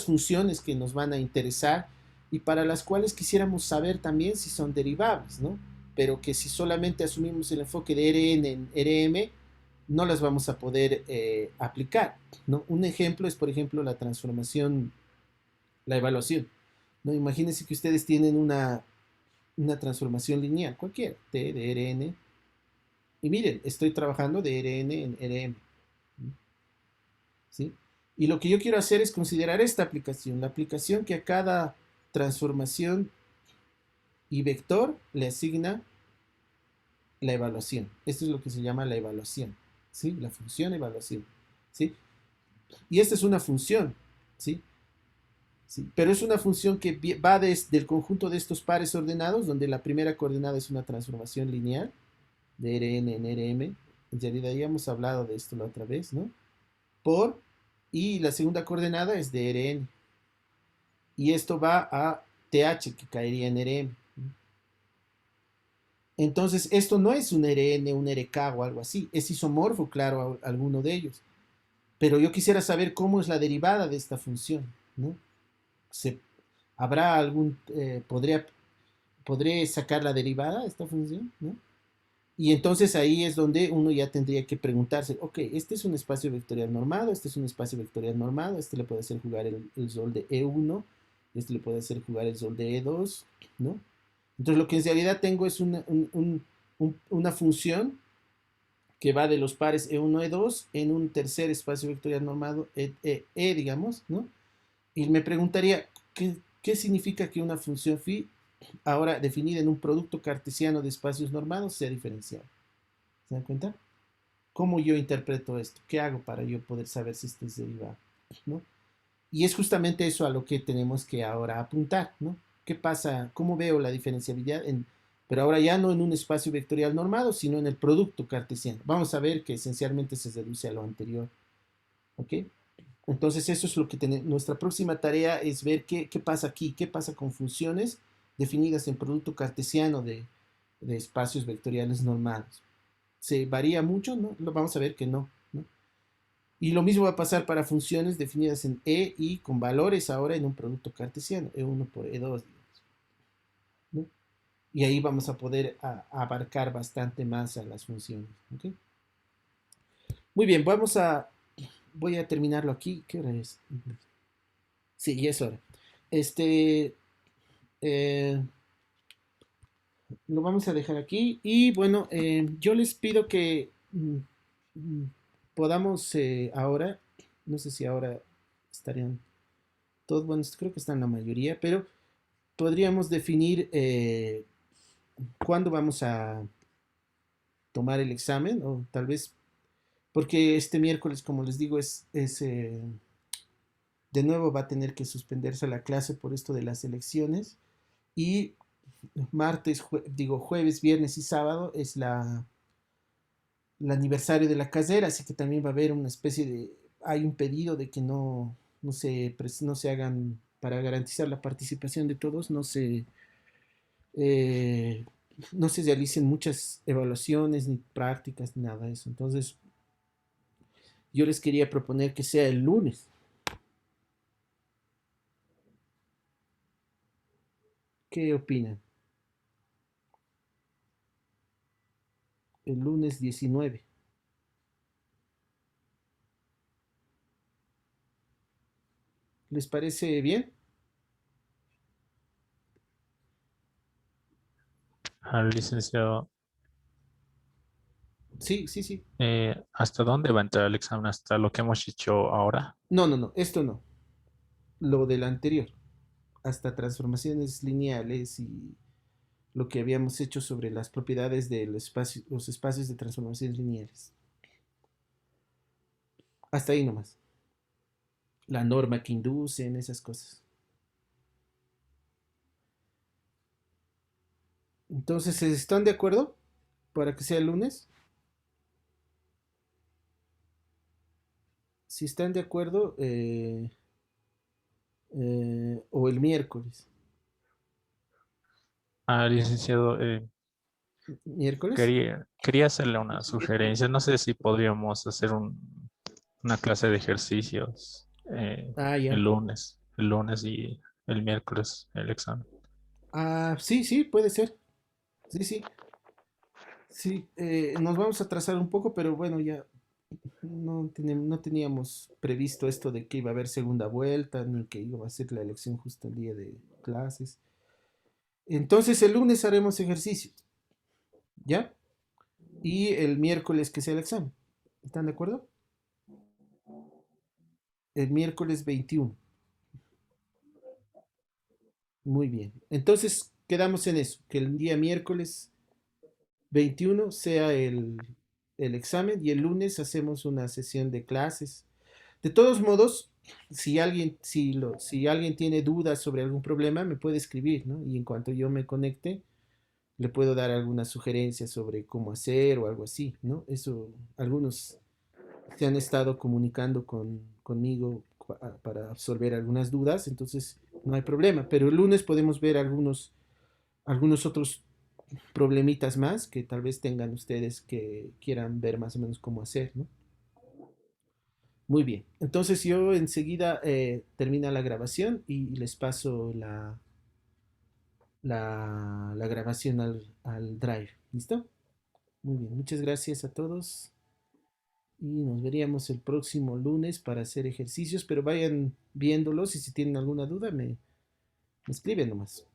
funciones que nos van a interesar y para las cuales quisiéramos saber también si son derivables, ¿no? Pero que si solamente asumimos el enfoque de Rn en Rm, no las vamos a poder aplicar, ¿no? Un ejemplo es, por ejemplo, la transformación, la evaluación, ¿no? Imagínense que ustedes tienen una transformación lineal, cualquiera, T de Rn, y miren, estoy trabajando de Rn en Rm, ¿sí? Y lo que yo quiero hacer es considerar esta aplicación, la aplicación que a cada transformación y vector le asigna la evaluación. Esto es lo que se llama la evaluación, ¿sí? La función evaluación, ¿sí? Y esta es una función, ¿sí? ¿Sí? Pero es una función que va desde el conjunto de estos pares ordenados, donde la primera coordenada es una transformación lineal de Rn en Rm. En realidad ya hemos hablado de esto la otra vez, ¿no? Y la segunda coordenada es de Rn. Y esto va a TH, que caería en Rm. Entonces, esto no es un Rn, un Rk o algo así. Es isomorfo, claro, a alguno de ellos. Pero yo quisiera saber cómo es la derivada de esta función, ¿no? Se, ¿Habrá algún, podré sacar la derivada de esta función, ¿no? Y entonces ahí es donde uno ya tendría que preguntarse, ok, este es un espacio vectorial normado, este es un espacio vectorial normado, este le puede hacer jugar el sol de E1, este le puede hacer jugar el sol de E2, ¿no? Entonces lo que en realidad tengo es una función que va de los pares E1, E2 en un tercer espacio vectorial normado, digamos, ¿no? Y me preguntaría, ¿qué significa que una función phi, ahora definida en un producto cartesiano de espacios normados, sea diferencial? ¿Se dan cuenta? ¿Cómo yo interpreto esto? ¿Qué hago para yo poder saber si esto es derivado? ¿No? Y es justamente eso a lo que tenemos que ahora apuntar, ¿no? ¿Qué pasa? ¿Cómo veo la diferenciabilidad? Pero ahora ya no en un espacio vectorial normado, sino en el producto cartesiano. Vamos a ver que esencialmente se reduce a lo anterior. ¿Ok? Entonces eso es lo que tenemos. Nuestra próxima tarea es ver qué pasa aquí, qué pasa con funciones definidas en producto cartesiano de espacios vectoriales normados. ¿Se varía mucho? ¿No? Vamos a ver que no, ¿no? Y lo mismo va a pasar para funciones definidas en E y con valores ahora en un producto cartesiano, E1 por E2, digamos, ¿no? Y ahí vamos a poder abarcar bastante más a las funciones. ¿Okay? Muy bien, voy a terminarlo aquí. ¿Qué hora es? Sí, ya es hora. Este, eh, lo vamos a dejar aquí y bueno, yo les pido que mm, podamos ahora, no sé si ahora estarían todos, bueno, creo que están la mayoría, pero podríamos definir cuándo vamos a tomar el examen o tal vez, porque este miércoles, como les digo, de nuevo va a tener que suspenderse la clase por esto de las elecciones y jueves, viernes y sábado es el aniversario de la carrera, así que también va a haber una especie hay un pedido de que no se hagan, para garantizar la participación de todos, eh, no se realicen muchas evaluaciones ni prácticas ni nada de eso. Entonces, yo les quería proponer que sea el lunes. ¿Qué opinan? el lunes 19. ¿Les parece bien? Al licenciado, Sí, sí, sí. ¿hasta dónde va a entrar el examen? ¿Hasta lo que hemos hecho ahora? No, no, no, esto no. Lo del anterior. Hasta transformaciones lineales y lo que habíamos hecho sobre las propiedades de los espacios de transformaciones lineales. Hasta ahí nomás. La norma que inducen, esas cosas. Entonces, ¿están de acuerdo para que sea el lunes? Si están de acuerdo, o el miércoles. Licenciado, ¿Miércoles? quería hacerle una sugerencia. No sé si podríamos hacer una clase de ejercicios Ah, ya. el lunes y el miércoles el examen. Ah, sí, sí, puede ser. Sí, sí. Sí, nos vamos a atrasar un poco, pero bueno, ya no teníamos previsto esto de que iba a haber segunda vuelta, ni que iba a ser la elección justo el día de clases. Entonces el lunes haremos ejercicio, ¿ya? Y el miércoles que sea el examen. ¿Están de acuerdo? El miércoles 21. Muy bien. Entonces quedamos en eso, que el día miércoles 21 sea el examen y el lunes hacemos una sesión de clases. De todos modos, si alguien tiene dudas sobre algún problema, me puede escribir, ¿no? Y en cuanto yo me conecte, le puedo dar alguna sugerencia sobre cómo hacer o algo así, ¿no? Eso, algunos se han estado comunicando conmigo para absorber algunas dudas, entonces no hay problema. Pero el lunes podemos ver algunos otros problemitas más que tal vez tengan ustedes que quieran ver más o menos cómo hacer, ¿no? Muy bien. Entonces yo enseguida termina la grabación y les paso la grabación al Drive. ¿Listo? Muy bien. Muchas gracias a todos y nos veríamos el próximo lunes para hacer ejercicios, pero vayan viéndolos y si tienen alguna duda me escriben nomás.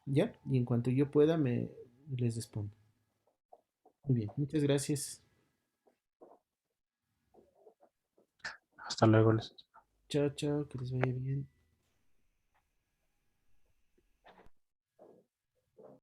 ¿Ya? Y en cuanto yo pueda les respondo. Muy bien. Muchas gracias. Hasta luego, licenciado. Chao, chao. Que les vaya bien.